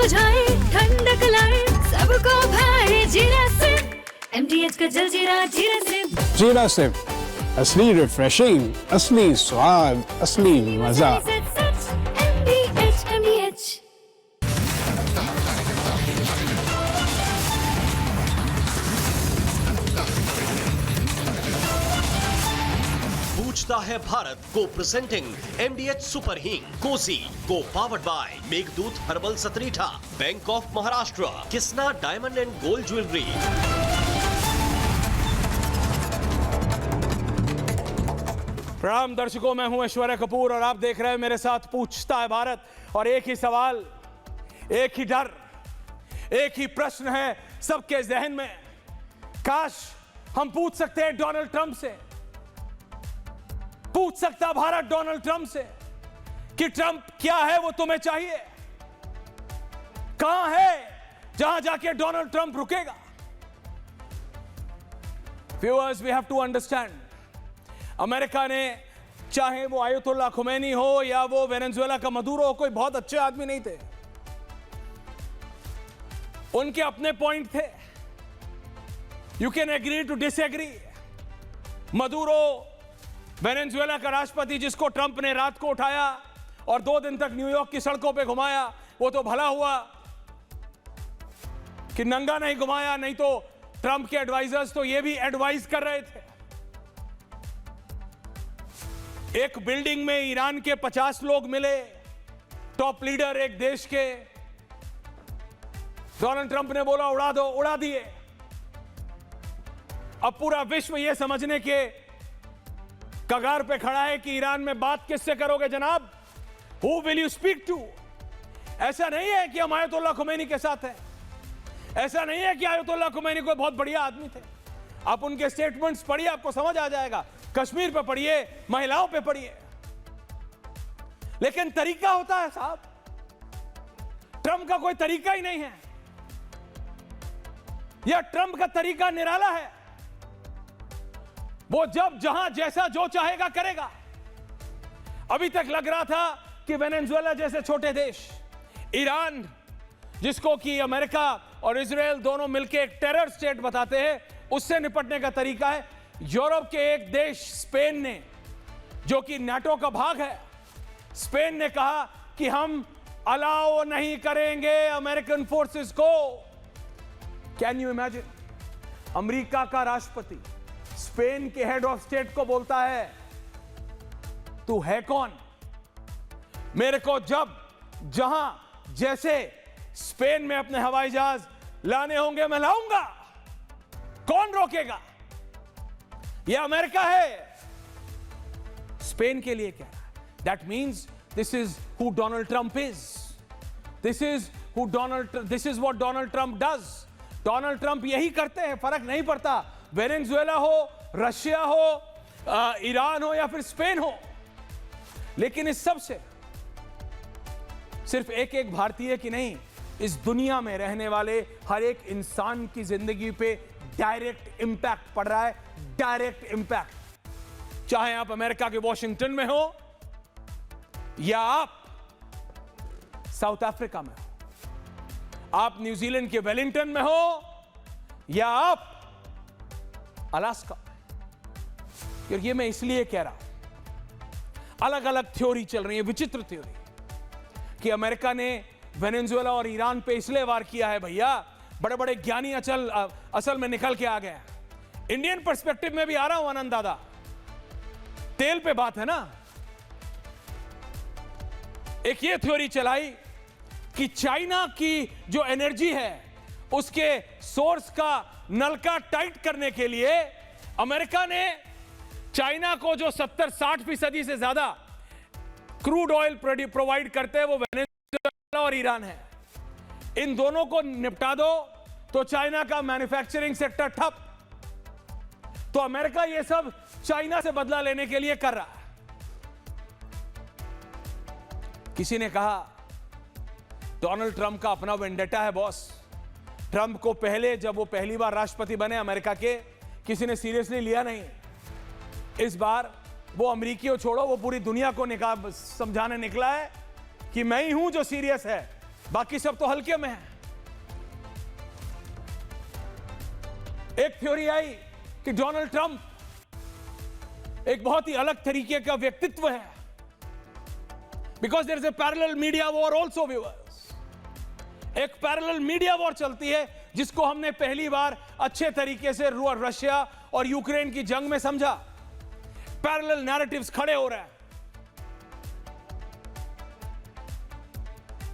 बुझाए, ठंडक लाए, सबको भाए जीरा सिप। MTH का जलजीरा जीरा सिप। जीरा सिप, असली रिफ्रेशिंग, असली स्वाद, असली मजा। MTH। पूछता है भारत को प्रेजेंटिंग MDH सुपर हींग कोसी को powered by Meghdoot herbal Satritha, bank of Maharashtra, Kisna diamond and gold jewellery. प्रणाम दर्शकों, मैं हूं ऐश्वर्या कपूर और आप देख रहे हैं मेरे साथ पूछता है भारत। और एक ही सवाल, एक ही डर, एक ही प्रश्न है सबके जहन में। काश हम पूछ सकते हैं डोनाल्ड ट्रंप से, पूछ सकता भारत डोनाल्ड ट्रंप से कि ट्रंप क्या है वो तुम्हें चाहिए, कहां है जहां जाके डोनाल्ड ट्रंप रुकेगा। Viewers, we have to understand, America ने, चाहे वो आयतुल्लाह खुमैनी हो या वो वेनेजुएला का मदुरो हो, कोई बहुत अच्छे आदमी नहीं थे, उनके अपने पॉइंट थे। You can agree to disagree. Maduro Venezuela का राष्ट्रपति जिसको ट्रंप ने रात को उठाया और 2 दिन तक न्यूयॉर्क की सड़कों पे घुमाया, वो तो भला हुआ कि नंगा नहीं घुमाया, नहीं तो ट्रंप के एडवाइजर्स तो ये भी एडवाइज कर रहे थे। एक बिल्डिंग में ईरान के 50 लोग मिले, टॉप लीडर एक देश के। डोनाल्ड ट्रंप ने बोला उड़ा दो, उड़ा दिए। अब पूरा विश्व यह समझने के कगार पे खड़ा है कि ईरान में बात किससे करोगे जनाब, who will you speak to. ऐसा नहीं है कि हम आयतुल्लाह खुमैनी के साथ हैं, ऐसा नहीं है कि आयतुल्लाह खुमैनी कोई बहुत बढ़िया आदमी थे। आप उनके स्टेटमेंट्स पढ़िए, आपको समझ आ जाएगा। कश्मीर पे पढ़िए, महिलाओं पे पढ़िए, लेकिन तरीका होता है साहब। ट्रंप का कोई तरीका ही नहीं है, यह ट्रंप का तरीका निराला है। वो जब जहां जैसा जो चाहेगा करेगा। अभी तक लग रहा था कि वेनेजुएला जैसे छोटे देश, ईरान जिसको कि अमेरिका और इजराइल दोनों मिलकर एक टेरर स्टेट बताते हैं, उससे निपटने का तरीका है। यूरोप के एक देश स्पेन ने, जो कि नाटो का भाग है, स्पेन ने कहा कि हम अलाउ नहीं करेंगे अमेरिकन फोर्सेस को। कैन यू इमेजिन, अमेरिका का राष्ट्रपति स्पेन के हेड ऑफ स्टेट को बोलता है तू है कौन, मेरे को जब जहां जैसे स्पेन में अपने हवाई जहाज लाने होंगे मैं लाऊंगा, कौन रोकेगा। यह अमेरिका है, स्पेन के लिए क्या है। That means this is who Donald Trump is, this is what Donald Trump does. Donald Trump यही करते हैं, फर्क नहीं पड़ता वेनेजुएला हो, रशिया हो, ईरान हो या फिर स्पेन हो। लेकिन इस सब से सिर्फ एक एक भारतीय की नहीं, इस दुनिया में रहने वाले हर एक इंसान की जिंदगी पे डायरेक्ट इंपैक्ट पड़ रहा है, डायरेक्ट इंपैक्ट। चाहे आप अमेरिका के वॉशिंगटन में हो या आप साउथ अफ्रीका में हो, आप न्यूजीलैंड के वेलिंगटन में हो या आप अलास्का। और ये मैं इसलिए कह रहा हूं, अलग अलग थ्योरी चल रही है, विचित्र थ्योरी, कि अमेरिका ने वेनेजुएला और ईरान पे इसलिए वार किया है। भैया, बड़े बड़े ज्ञानी असल में निकल के आ गए हैं। इंडियन पर्सपेक्टिव में भी आ रहा हूं आनंद दादा, तेल पे बात है ना। एक ये थ्योरी चलाई कि चाइना की जो एनर्जी है उसके सोर्स का नलका टाइट करने के लिए अमेरिका ने चाइना को जो 70-60% से ज्यादा क्रूड ऑयल प्रोवाइड करते हैं वो वेनेजुएला और ईरान है। इन दोनों को निपटा दो तो चाइना का मैन्युफैक्चरिंग सेक्टर ठप। तो अमेरिका ये सब चाइना से बदला लेने के लिए कर रहा है। किसी ने कहा डोनाल्ड ट्रंप का अपना वेंडेटा है बॉस। ट्रंप को पहले, जब वो पहली बार राष्ट्रपति बने अमेरिका के, किसी ने सीरियसली लिया नहीं। इस बार वो अमेरिकी को छोड़ो, वो पूरी दुनिया को समझाने निकला है कि मैं ही हूं जो सीरियस है। बाकी सब तो हल्के में है। एक थ्योरी आई कि डोनाल्ड ट्रंप एक बहुत ही अलग तरीके का व्यक्तित्व है, because there is a parallel media war also viewers. एक पैरेलल मीडिया वॉर चलती है जिसको हमने पहली बार अच्छे तरीके से रशिया और यूक्रेन की जंग में समझा। पैरेलल नैरेटिव्स खड़े हो रहे हैं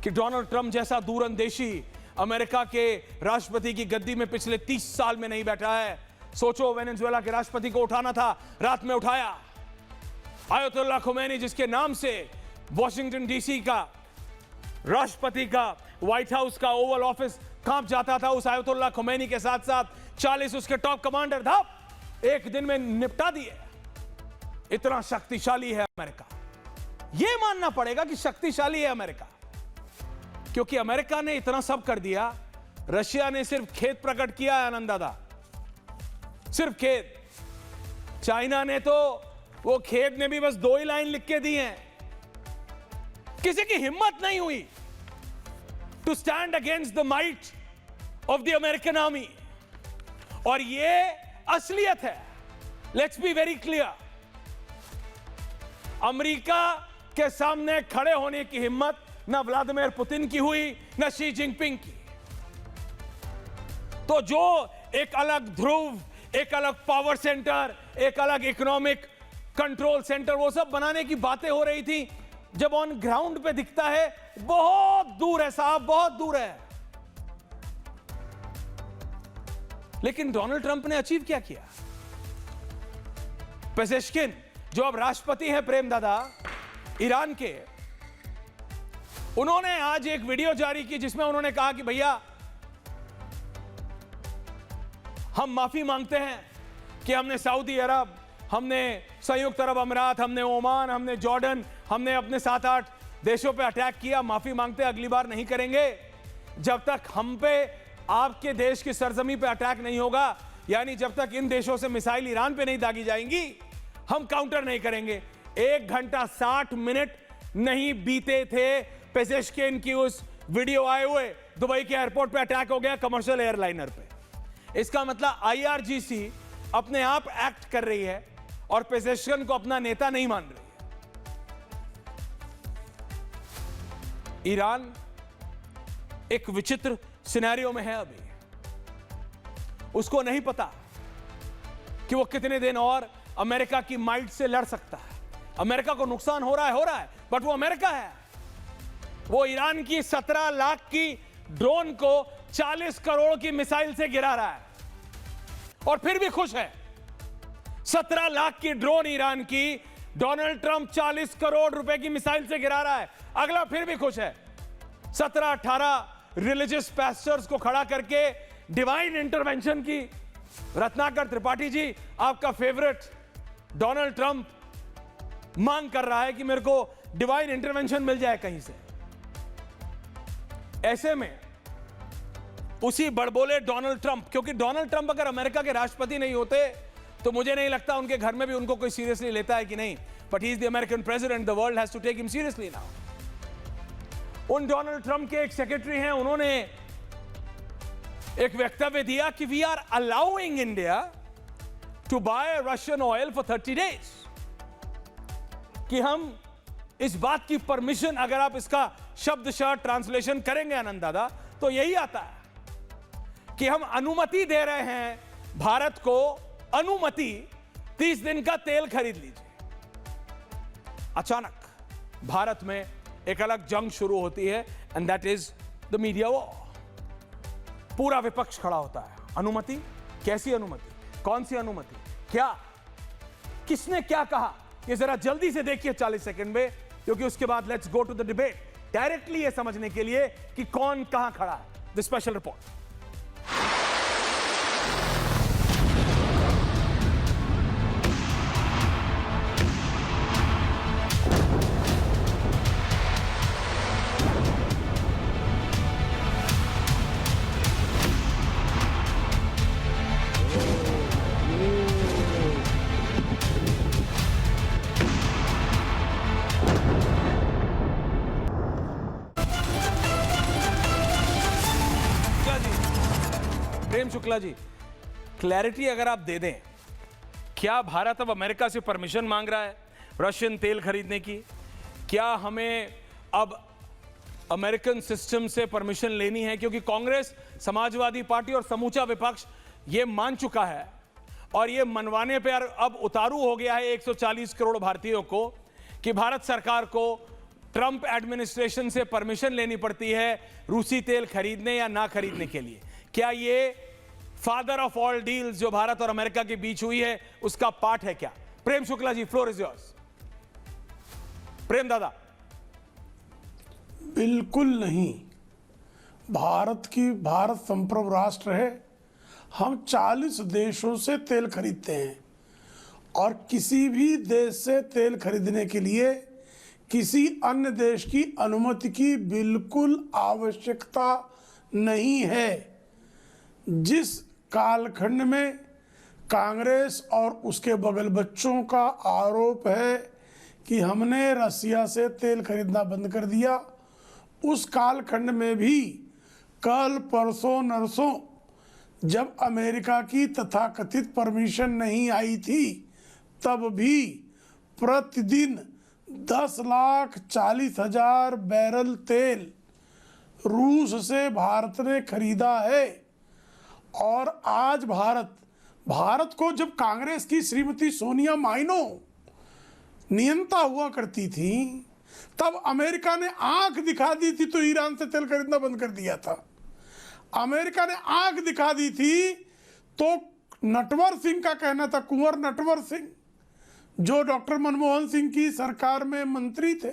कि डोनाल्ड ट्रंप जैसा दूरंदेशी अमेरिका के राष्ट्रपति की गद्दी में पिछले 30 साल में नहीं बैठा है। सोचो, वेनेजुएला के राष्ट्रपति को उठाना था, रात में उठाया। आयतुल्लाह खुमैनी जिसके नाम से वॉशिंगटन डीसी का राष्ट्रपति का व्हाइट हाउस का ओवल ऑफिस कांप जाता था, उस आयतुल्लाह खुमैनी के साथ साथ 40 उसके टॉप कमांडर धप एक दिन में निपटा दिए। इतना शक्तिशाली है अमेरिका। यह मानना पड़ेगा कि शक्तिशाली है अमेरिका, क्योंकि अमेरिका ने इतना सब कर दिया। रशिया ने सिर्फ खेत प्रकट किया है आनंद दादा, सिर्फ खेत। चाइना ने तो वो खेत में भी बस 2 ही लाइन लिख के दी हैं। किसी की हिम्मत नहीं हुई to stand against the might of the American army. और ये असलियत है। Let's be very clear, America के सामने खड़े होने की हिम्मत ना व्लादिमीर पुतिन की हुई, ना शी जिनपिंग की। तो जो एक अलग ध्रुव, एक अलग पावर सेंटर, एक अलग इकोनॉमिक कंट्रोल सेंटर, वो सब बनाने की बातें हो रही थी, जब ऑन ग्राउंड पे दिखता है बहुत दूर है साहब, बहुत दूर है। लेकिन डोनाल्ड ट्रंप ने अचीव क्या किया? पेजेश्किन जो अब राष्ट्रपति हैं प्रेम दादा ईरान के, उन्होंने आज एक वीडियो जारी की जिसमें उन्होंने कहा कि भैया हम माफी मांगते हैं कि हमने सऊदी अरब, हमने संयुक्त अरब अमीरात, हमने ओमान, हमने जॉर्डन, हमने अपने 7-8 देशों पे अटैक किया। माफी मांगते हैं, अगली बार नहीं करेंगे। जब तक हम पे आपके देश की सरजमी पे अटैक नहीं होगा, यानी जब तक इन देशों से मिसाइल ईरान पे नहीं दागी जाएंगी, हम काउंटर नहीं करेंगे। 1 घंटा 60 मिनट नहीं बीते थे पेजेश्किन की उस वीडियो आए हुए, दुबई के एयरपोर्ट पे अटैक हो गया कमर्शियल एयरलाइनर पे। इसका मतलब IRGC अपने आप एक्ट कर रही है और पेजेश्किन को अपना नेता नहीं मान रही है। ईरान एक विचित्र सिनेरियो में है अभी। उसको नहीं पता कि वो कितने दिन और अमेरिका की माइट से लड़ सकता है। अमेरिका को नुकसान हो रहा है, बट वो अमेरिका है। वो ईरान की 17 लाख की ड्रोन को 40 करोड़ की मिसाइल से गिरा रहा है और फिर भी खुश है। 17 लाख की ड्रोन ईरान की, डोनाल्ड ट्रंप 40 करोड़ रुपए की मिसाइल से गिरा रहा है, अगला फिर भी खुश है। 17-18 रिलीजियस पास्टर्स को खड़ा करके डिवाइन इंटरवेंशन की। रत्नाकर त्रिपाठी जी, आपका फेवरेट डोनाल्ड ट्रंप मांग कर रहा है कि मेरे को डिवाइन इंटरवेंशन मिल जाए कहीं से। ऐसे में उसी बड़बोले डोनाल्ड ट्रंप, क्योंकि डोनाल्ड ट्रंप अगर अमेरिका के राष्ट्रपति नहीं होते तो मुझे नहीं लगता उनके घर में भी उनको कोई सीरियसली लेता है कि नहीं, but he is the American president, the world has to take him seriously now. उन डोनाल्ड ट्रंप के एक सेक्रेटरी हैं, उन्होंने एक वक्तव्य दिया कि we are allowing India to buy Russian oil for 30 days. कि हम इस बात की परमिशन, अगर आप इसका शब्दशः ट्रांसलेशन करेंगे आनंद दादा, तो यही आता है कि हम अनुमति दे रहे हैं भारत को, अनुमति 30 दिन का तेल खरीद लीजिए। अचानक भारत में एक अलग जंग शुरू होती है, and that is the media war. पूरा विपक्ष खड़ा होता है। अनुमति? कैसी अनुमति? कौन सी अनुमति? क्या? किसने क्या कहा? ये जरा जल्दी से देखिए 40 सेकंड में, क्योंकि उसके बाद let's go to the debate directly, ये समझने के लिए कि कौन कहां खड़ा है। The special report. Prem Shukla ji, clarity अगर आप दे दें, क्या भारत अब अमेरिका से परमिशन मांग रहा है रशियन तेल खरीदने की? क्या हमें अब अमेरिकन सिस्टम से परमिशन लेनी है? क्योंकि कांग्रेस, समाजवादी पार्टी और समूचा विपक्ष ये मान चुका है और ये मनवाने पर अब उतारू हो गया है 140 करोड़ भारतीयों को कि भारत सरकार को ट्रंप एडमिनिस्ट्रेशन से परमिशन लेनी पड़ती है रूसी तेल खरीदने या ना खरीदने के लिए। क्या ये फादर ऑफ ऑल डील्स जो भारत और अमेरिका के बीच हुई है उसका पार्ट है क्या? प्रेम शुक्ला जी, फ्लोर इज योर्स। प्रेम दादा। बिल्कुल नहीं। भारत संप्रभु राष्ट्र है। हम 40 देशों से तेल खरीदते हैं और किसी भी देश से तेल खरीदने के लिए किसी अन्य देश की अनुमति की बिल्कुल आवश्यकता नहीं है। जिस कालखंड में कांग्रेस और उसके बगल बच्चों का आरोप है कि हमने रसिया से तेल खरीदना बंद कर दिया, उस कालखंड में भी कल परसों नरसों जब अमेरिका की तथाकथित परमिशन नहीं आई थी, तब भी प्रतिदिन 10,40,000 बैरल तेल रूस से भारत ने खरीदा है। और आज भारत को जब कांग्रेस की श्रीमती सोनिया माइनो नियंता हुआ करती थी, तब अमेरिका ने आंख दिखा दी थी तो ईरान से तेल खरीदना बंद कर दिया था। अमेरिका ने आंख दिखा दी थी तो नटवर सिंह का कहना था, कुंवर नटवर सिंह जो डॉक्टर मनमोहन सिंह की सरकार में मंत्री थे,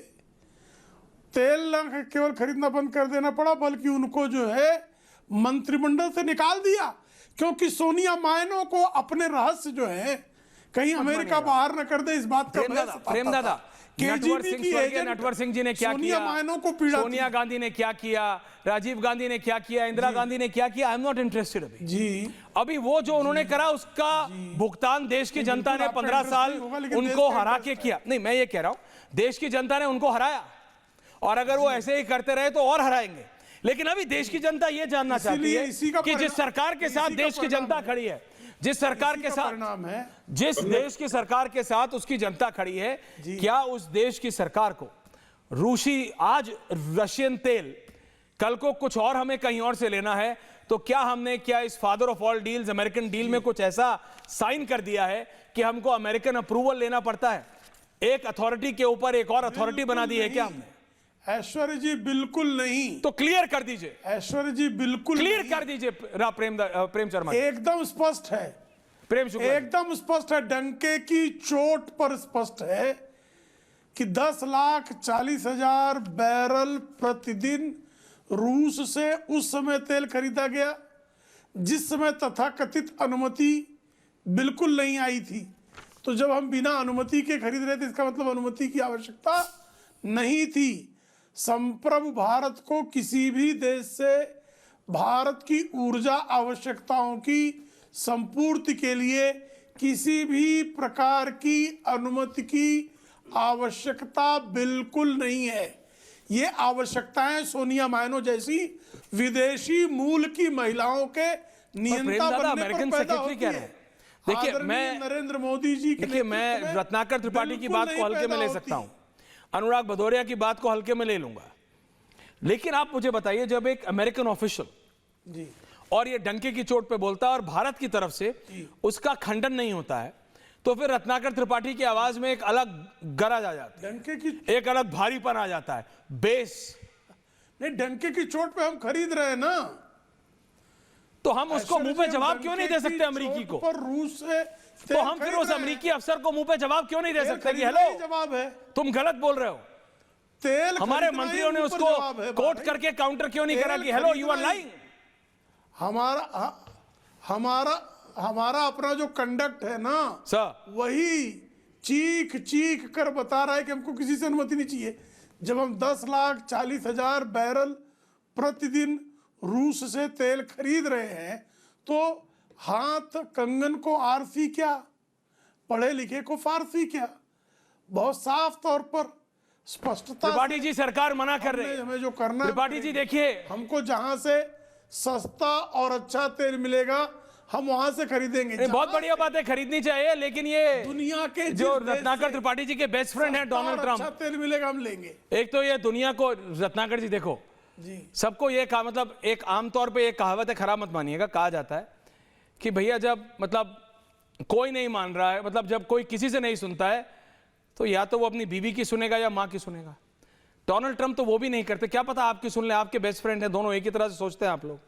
तेल न केवल खरीदना बंद कर देना पड़ा बल्कि उनको जो है मंत्रिमंडल से निकाल दिया, क्योंकि सोनिया माइनो को अपने रहस्य जो है कहीं अमेरिका बाहर न कर दे इस बात का प्रेम दादा, नटवर सिंह जी ने क्या किया, माइनो को पीड़ा, सोनिया गांधी ने क्या किया, राजीव गांधी ने क्या किया, इंदिरा गांधी ने क्या किया, आई एम नॉट इंटरेस्टेड अभी जी। अभी वो जो उन्होंने करा उसका भुगतान देश की जनता ने 15 साल उनको हरा के किया। नहीं, मैं ये कह रहा हूं देश की जनता ने उनको हराया और अगर वो ऐसे ही करते रहे तो और हराएंगे। लेकिन अभी देश की जनता ये जानना चाहती है कि जिस सरकार के साथ देश की जनता खड़ी है, जिस सरकार के साथ, जिस देश की सरकार के साथ उसकी जनता खड़ी है, क्या उस देश की सरकार को रूसी आज रशियन तेल, कल को कुछ और हमें कहीं और से लेना है तो क्या इस father of all deals American deal में कुछ ऐसा साइन कर दिया है कि हमको अमेरिकन अप्रूवल लेना पड़ता है? एक अथॉरिटी के ऊपर एक और अथॉरिटी बना दी है क्या हमने? ऐश्वर्य जी बिल्कुल नहीं। तो क्लियर कर दीजिए ऐश्वर्य जी, बिल्कुल क्लियर कर दीजिए। प्रेम शर्मा, एकदम स्पष्ट है, प्रेम शुक्ला, एकदम स्पष्ट है, डंके की चोट पर स्पष्ट है कि 10,40,000 बैरल प्रतिदिन रूस से उस समय तेल खरीदा गया जिस समय तथाकथित अनुमति बिल्कुल नहीं आई थी। तो जब हम बिना अनुमति के खरीद रहे थे, इसका मतलब अनुमति की आवश्यकता नहीं थी। संप्रभु भारत को किसी भी देश से भारत की ऊर्जा आवश्यकताओं की संपूर्ति के लिए किसी भी प्रकार की अनुमति की आवश्यकता बिल्कुल नहीं है। ये आवश्यकताएं सोनिया माइनो जैसी विदेशी मूल की महिलाओं के नियंता बनने पर पैदा होती है। देखिए, मैं नरेंद्र मोदी जी देखिए, मैं रत्नाकर त्रिपाठी की बात को हल्के में ले सकता हूं, अनुराग भदौरिया की बात को हल्के में ले लूंगा, लेकिन आप मुझे बताइए जब एक अमेरिकन ऑफिशियल जी और ये डंके की चोट पे बोलता है और भारत की तरफ से उसका खंडन नहीं होता है, तो फिर रत्नाकर त्रिपाठी की आवाज में एक अलग गरज आ जाती है, डंके की एक अलग भारीपन आ जाता है। बेस नहीं, डंके की चोट पे हम खरीद रहे हैं ना, तो हम उसको मुंह पे जवाब क्यों नहीं दे सकते अमेरिकी को? पर रूस से तो हम फिर उस अमेरिकी अफसर को मुंह पे जवाब क्यों नहीं दे सकते कि हेलो, जवाब है तुम गलत बोल रहे हो? तेल हमारे मंत्रियों ने उसको कोट करके काउंटर क्यों नहीं करा कि हेलो यू आर लाइंग? हमारा अपना जो कंडक्ट है ना सर, वही चीख चीख कर बता रहा है कि हमको किसी से अनुमति नहीं चाहिए। जब हम 10,40,000 बैरल प्रतिदिन रूस से तेल खरीद रहे हैं तो हाथ कंगन को आरसी क्या, पढ़े लिखे को फारसी क्या? बहुत साफ तौर पर स्पष्टता। त्रिपाठी जी सरकार मना कर रही है, हमें जो करना है त्रिपाठी जी देखिए, हमको जहां से सस्ता और अच्छा तेल मिलेगा, हम वहां से खरीदेंगे। नहीं, बहुत बढ़िया बात है, खरीदनी चाहिए, लेकिन ये दुनिया के जो जिस देश रत्नाकर से त्रिपाठी जी के बेस्ट फ्रेंड हैं डोनाल्ड और अच्छा ट्रंप, तेल मिलेगा हम लेंगे एक तो ये दुनिया को, रत्नाकर जी देखो जी। सबको ये कहा, मतलब एक आमतौर पे एक कहावत है, खराब मत मानिएगा, कहा जाता है कि भैया जब मतलब कोई नहीं मान रहा है, मतलब जब कोई किसी से नहीं सुनता है तो या तो वो अपनी बीवी की सुनेगा या माँ की सुनेगा। डोनाल्ड ट्रंप तो वो भी नहीं करते, क्या पता आपकी सुन ले, आपके बेस्ट फ्रेंड है, दोनों एक ही तरह से सोचते हैं आप लोग।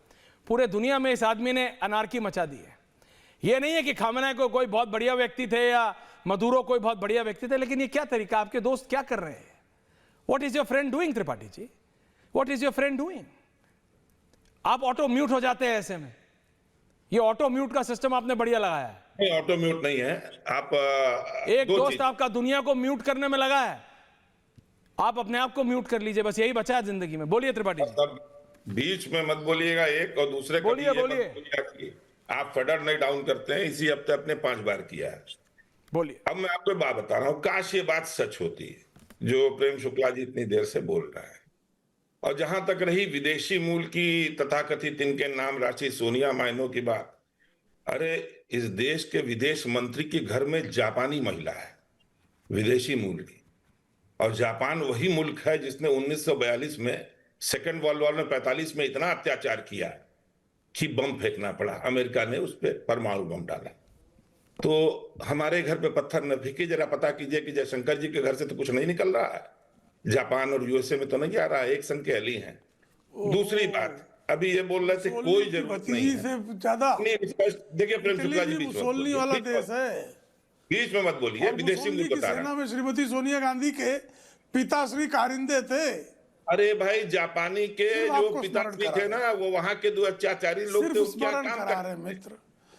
पूरे दुनिया में इस आदमी ने अनार्की मचा दी है। ये नहीं है कि खामनेई को कोई बहुत बढ़िया व्यक्ति थे या मदुरो कोई बहुत बढ़िया व्यक्ति थे, लेकिन ये क्या तरीका, आपके दोस्त क्या कर रहे हैं? What is your friend doing Tripathi ji? What is your friend doing? आप ऑटो म्यूट हो जाते हैं ऐसे में, ये ऑटो म्यूट का सिस्टम आपने बढ़िया लगाया है। नहीं, ऑटो म्यूट नहीं है। आप एक दो दोस्त चीज- आपका दुनिया को म्यूट करने में लगा है, आप अपने आप को म्यूट कर लीजिए, बस यही बचा है जिंदगी में। बोलिए त्रिपाठी जी। सब बीच में मत बोलिएगा एक और दूसरे का बोलिए, भी ये मत बोलिए। बोलिएगा कि आप फेडर नहीं डाउन करते हैं। इसी हफ्ते अपने 5 बार किया है। बोलिए। अब मैं आपको बात बता रहा हूं, काश ये बात सच होती जो प्रेम शुक्ला जी इतनी देर से बोल रहा है। और जहां तक रही विदेशी मूल की तथाकथित इनके नाम राशि सोनिया मायनो की बात, अरे इस देश के विदेश मंत्री के घर में जापानी महिला है, विदेशी मूल की। और जापान वही मुल्क है जिसने 1942 में सेकेंड वर्ल्ड वॉर में 45 में इतना अत्याचार किया कि बम फेंकना पड़ा, अमेरिका ने उस पर परमाणु बम डाला। तो हमारे घर पे पत्थर न फेंकिए, जरा पता कीजिए कि जयशंकर जी के घर से तो कुछ नहीं निकल रहा है, जापान और यूएसए में तो नहीं आ रहा है, एक संग के अली हैं। दूसरी बात, अभी ये बोल रहे थे कोई जरूरत नहीं है। से ज्यादा नहीं, देखिए प्रेम शुक्ला जी बीच में मत मुसोलनी बोलिए। वाला देश है। बीच में मत बोलिए, और विदेशी मुसोलनी मुल्क की बता रहा सेना है। में श्रीमती सोनिया गांधी के पिताश्री कारिंदे थे। अरे भाई, जापानी के सिर्फ जो आपको पिताश्री स्मरण थे ना, वो वहां के 2 अत्याचारी लोग थे। सिर्फ वो क्या स्मरण काम करा रहे करते हैं थे? मित्र,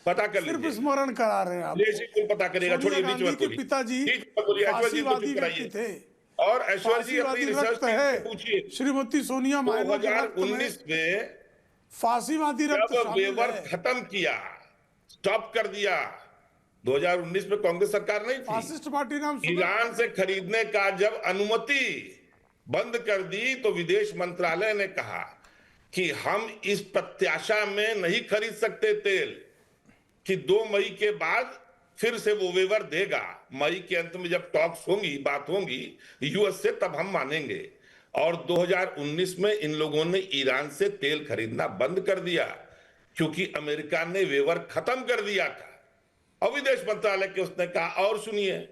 पता कर सिर्फ लीजिए। स्मरण करा रहे हैं आप। विदेशी मूल पता करेगा, सोनिया छोड़िए, बीच में गांधी मत के बोलिए। पिताजी बीच में मत बोलिए, ऐश्वर्य जी को फांसीवादी चुप व्यक्ति कराइए। थे। और ऐश्वर्य जी अपनी फांसीवादी रिसर्च रक्त टीम से है। पूछिए। श्रीमती सोनिया मायनो के रक्त में 2019 में फांसीवादी रक्त जब शामिल वेवर है। खत्म किया, स्टॉप कर दिया, 2019 में कांग्रेस सरकार नहीं थी, फासिस्ट पार्टी नाम सुना? ईरान से खरीदने का जब अनुमति बंद कर दी तो विदेश मंत्रालय ने कहा कि हम इस प्रत्याशा में नहीं खरीद सकते तेल कि 2 मई के बाद फिर से वो वेवर देगा। मई के अंत में जब टॉक्स होंगी, बात होंगी यूएस से, तब हम मानेंगे। और 2019 में इन लोगों ने ईरान से तेल खरीदना बंद कर दिया क्योंकि अमेरिका ने वेवर खत्म कर दिया था। और विदेश मंत्रालय के उसने कहा, और सुनिए,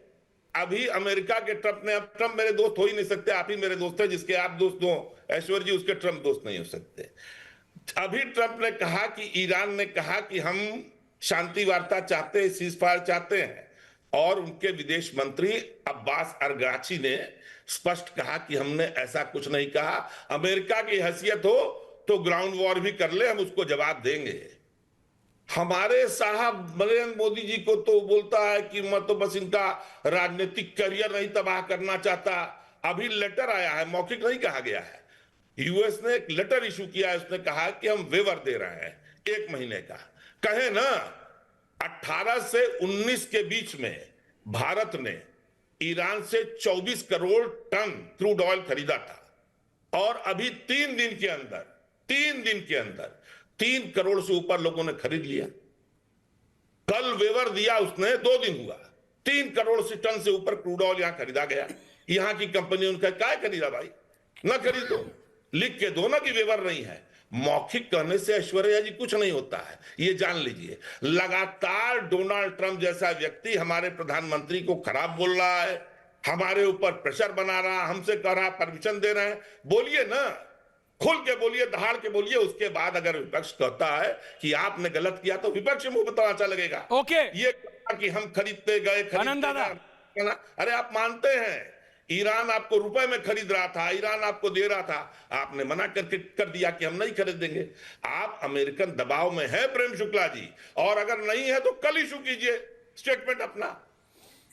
अभी अमेरिका के ट्रंप ने, अब ट्रंप मेरे दोस्त हो ही नहीं सकते, आप ही मेरे दोस्त हैं, जिसके आप दोस्त हो ऐश्वर्य जी, उसके ट्रंप दोस्त नहीं हो सकते। अभी ट्रंप ने कहा कि ईरान ने कहा कि हम शांति वार्ता चाहते हैं, सीज फायर चाहते हैं। और उनके विदेश मंत्री अब्बास अरगाची ने स्पष्ट कहा कि हमने ऐसा कुछ नहीं कहा, अमेरिका की हैसियत हो तो ग्राउंड वॉर भी कर ले, हम उसको जवाब देंगे। हमारे साहब नरेंद्र मोदी जी को तो बोलता है कि मैं तो बस इनका राजनीतिक करियर नहीं तबाह करना चाहता। अभी लेटर आया है, मौखिक नहीं कहा गया है, यूएस ने एक लेटर इशू किया है, उसने कहा कि हम वेवर दे रहे हैं 1 महीने का। कहे ना, 18 से 19 के बीच में भारत ने ईरान से 24 करोड़ टन क्रूड ऑयल खरीदा था और अभी 3 दिन के अंदर 3 करोड़ से ऊपर लोगों ने खरीद लिया। कल वेवर दिया उसने, 2 दिन हुआ, 3 करोड़ से टन से ऊपर क्रूड ऑयल यहां खरीदा गया। यहां की कंपनी उनका क्या खरीदा भाई? ना खरीदो, लिख के दो ना कि वेवर नहीं है। मौखिक कहने से ऐश्वर्या जी कुछ नहीं होता है, ये जान लीजिए। लगातार डोनाल्ड ट्रंप जैसा व्यक्ति हमारे प्रधानमंत्री को खराब बोल रहा है, हमारे ऊपर प्रेशर बना रहा, हमसे कह रहा परमिशन दे रहे हैं। बोलिए ना, खुल के बोलिए, दहाड़ के बोलिए। उसके बाद अगर विपक्ष कहता है कि आपने गलत किया तो विपक्ष मुंह पे तमाचा लगेगा। ओके। ये कि हम खरीदते गए, आनंद दादा। अरे आप मानते हैं ईरान आपको रुपए में खरीद रहा था, ईरान आपको दे रहा था, आपने मना कर दिया कि हम नहीं खरीदेंगे। आप अमेरिकन दबाव में है प्रेम शुक्ला जी, और अगर नहीं है तो कल इशू कीजिए स्टेटमेंट अपना,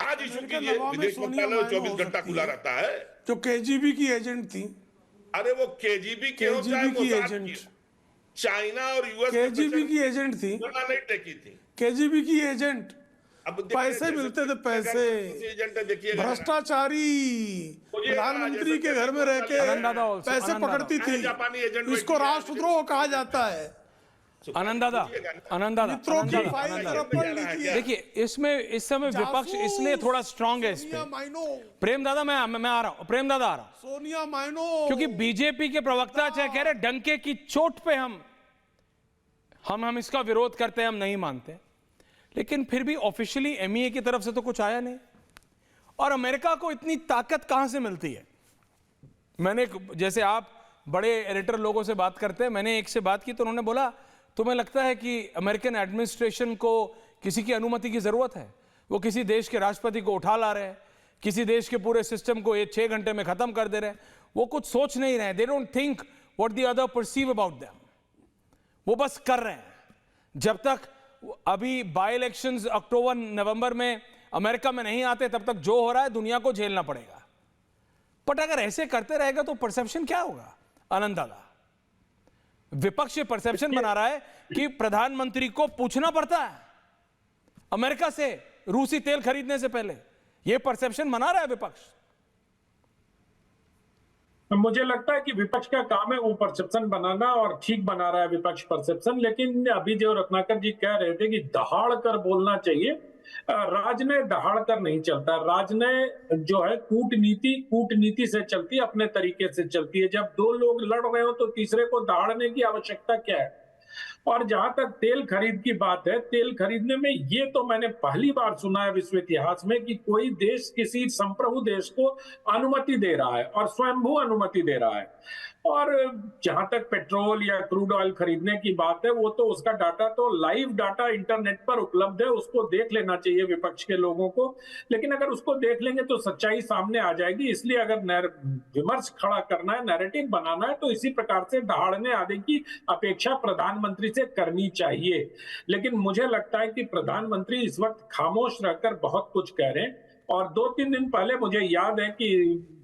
आज इशू कीजिए। विदेश मंत्रालय 24 घंटा खुला रहता है। जो केजीबी की एजेंट थी, अरे वो केजीबी के हो चाहे केजीबी की मोसाद एजेंट, की, चाइना और यूएस केजीबी की एजेंट थी, नहीं टेकी थी। केजीबी की एजेंट, अब देखिए, पैसे मिलते थे, पैसे। एजेंट है, देखिए भ्रष्टाचारी प्रधानमंत्री के घर में रह के आनंद दादा, पैसे आनंद पकड़ती दादा। थी, जापानी एजेंट इसको बैठी है। राष्ट्रद्रोह कहा जाता है। आनंद दादा, मित्रों की फाइल जरा पढ़ लीजिए। देखिए इसमें इस समय विपक्ष इसलिए थोड़ा स्ट्रांग है इस सोनिया पे। माइनो, प्रेम दादा मैं आ रहा हूं, प्रेम दादा आ रहा हूं, सोनिया माइनो, क्योंकि बीजेपी के प्रवक्ता चाहे कह रहे डंके की चोट पे हम इसका विरोध करते हैं, हम नहीं मानते, लेकिन फिर भी ऑफिशियली एमईए की तरफ से तो कुछ आया नहीं। और अमेरिका को इतनी ताकत कहां से मिलती है? मैंने जैसे आप बड़े एडिटर लोगों से बात करते हैं, मैंने एक से बात की तो उन्होंने बोला तुम्हें लगता है कि अमेरिकन एडमिनिस्ट्रेशन को किसी की अनुमति की जरूरत है? वो किसी देश के राष्ट्रपति को उठा ला रहे हैं, किसी देश के पूरे सिस्टम को ये 6 घंटे में खत्म कर दे रहे हैं, वो कुछ सोच नहीं रहे, they don't think what the other perceive about them, वो बस कर रहे हैं। जब तक अभी बाई इलेक्शंस अक्टूबर नवंबर में अमेरिका में नहीं आते तब तक जो हो रहा है दुनिया को झेलना पड़ेगा। बट अगर ऐसे करते रहेगा तो परसेप्शन क्या होगा? आनंद दादा, विपक्ष परसेप्शन बना रहा है कि प्रधानमंत्री को पूछना पड़ता है अमेरिका से रूसी तेल खरीदने से पहले, यह परसेप्शन बना रहा है विपक्ष। मुझे लगता है कि विपक्ष का काम है वो परसेप्शन बनाना, और ठीक बना रहा है विपक्ष परसेप्शन। लेकिन अभी जो रत्नाकर जी कह रहे थे कि दहाड़ कर बोलना चाहिए, राजनय दहाड़ कर नहीं चलता। राजनय जो है कूटनीति से चलती है, अपने तरीके से चलती है। जब 2 लोग लड़ रहे हो तो तीसरे को दहाड़ने की आवश्यकता क्या है? और जहां तक तेल खरीद की बात है, तेल खरीदने में ये तो मैंने पहली बार सुना है विश्व इतिहास में कि कोई देश किसी संप्रभु देश को अनुमति दे रहा है और स्वयंभू अनुमति दे रहा है। और जहां तक पेट्रोल या क्रूड ऑयल खरीदने की बात है, वो तो उसका डाटा तो लाइव डाटा इंटरनेट पर उपलब्ध है, उसको देख लेना चाहिए विपक्ष के लोगों को। लेकिन अगर उसको देख लेंगे तो सच्चाई सामने आ जाएगी। इसलिए अगर विमर्श खड़ा करना है, नैरेटिव बनाना है, तो इसी प्रकार से दहाड़ने आदि की अपेक्षा प्रधानमंत्री से करनी चाहिए। लेकिन मुझे लगता है कि प्रधानमंत्री इस वक्त खामोश रहकर बहुत कुछ कह रहे हैं। और 2-3 दिन पहले मुझे याद है कि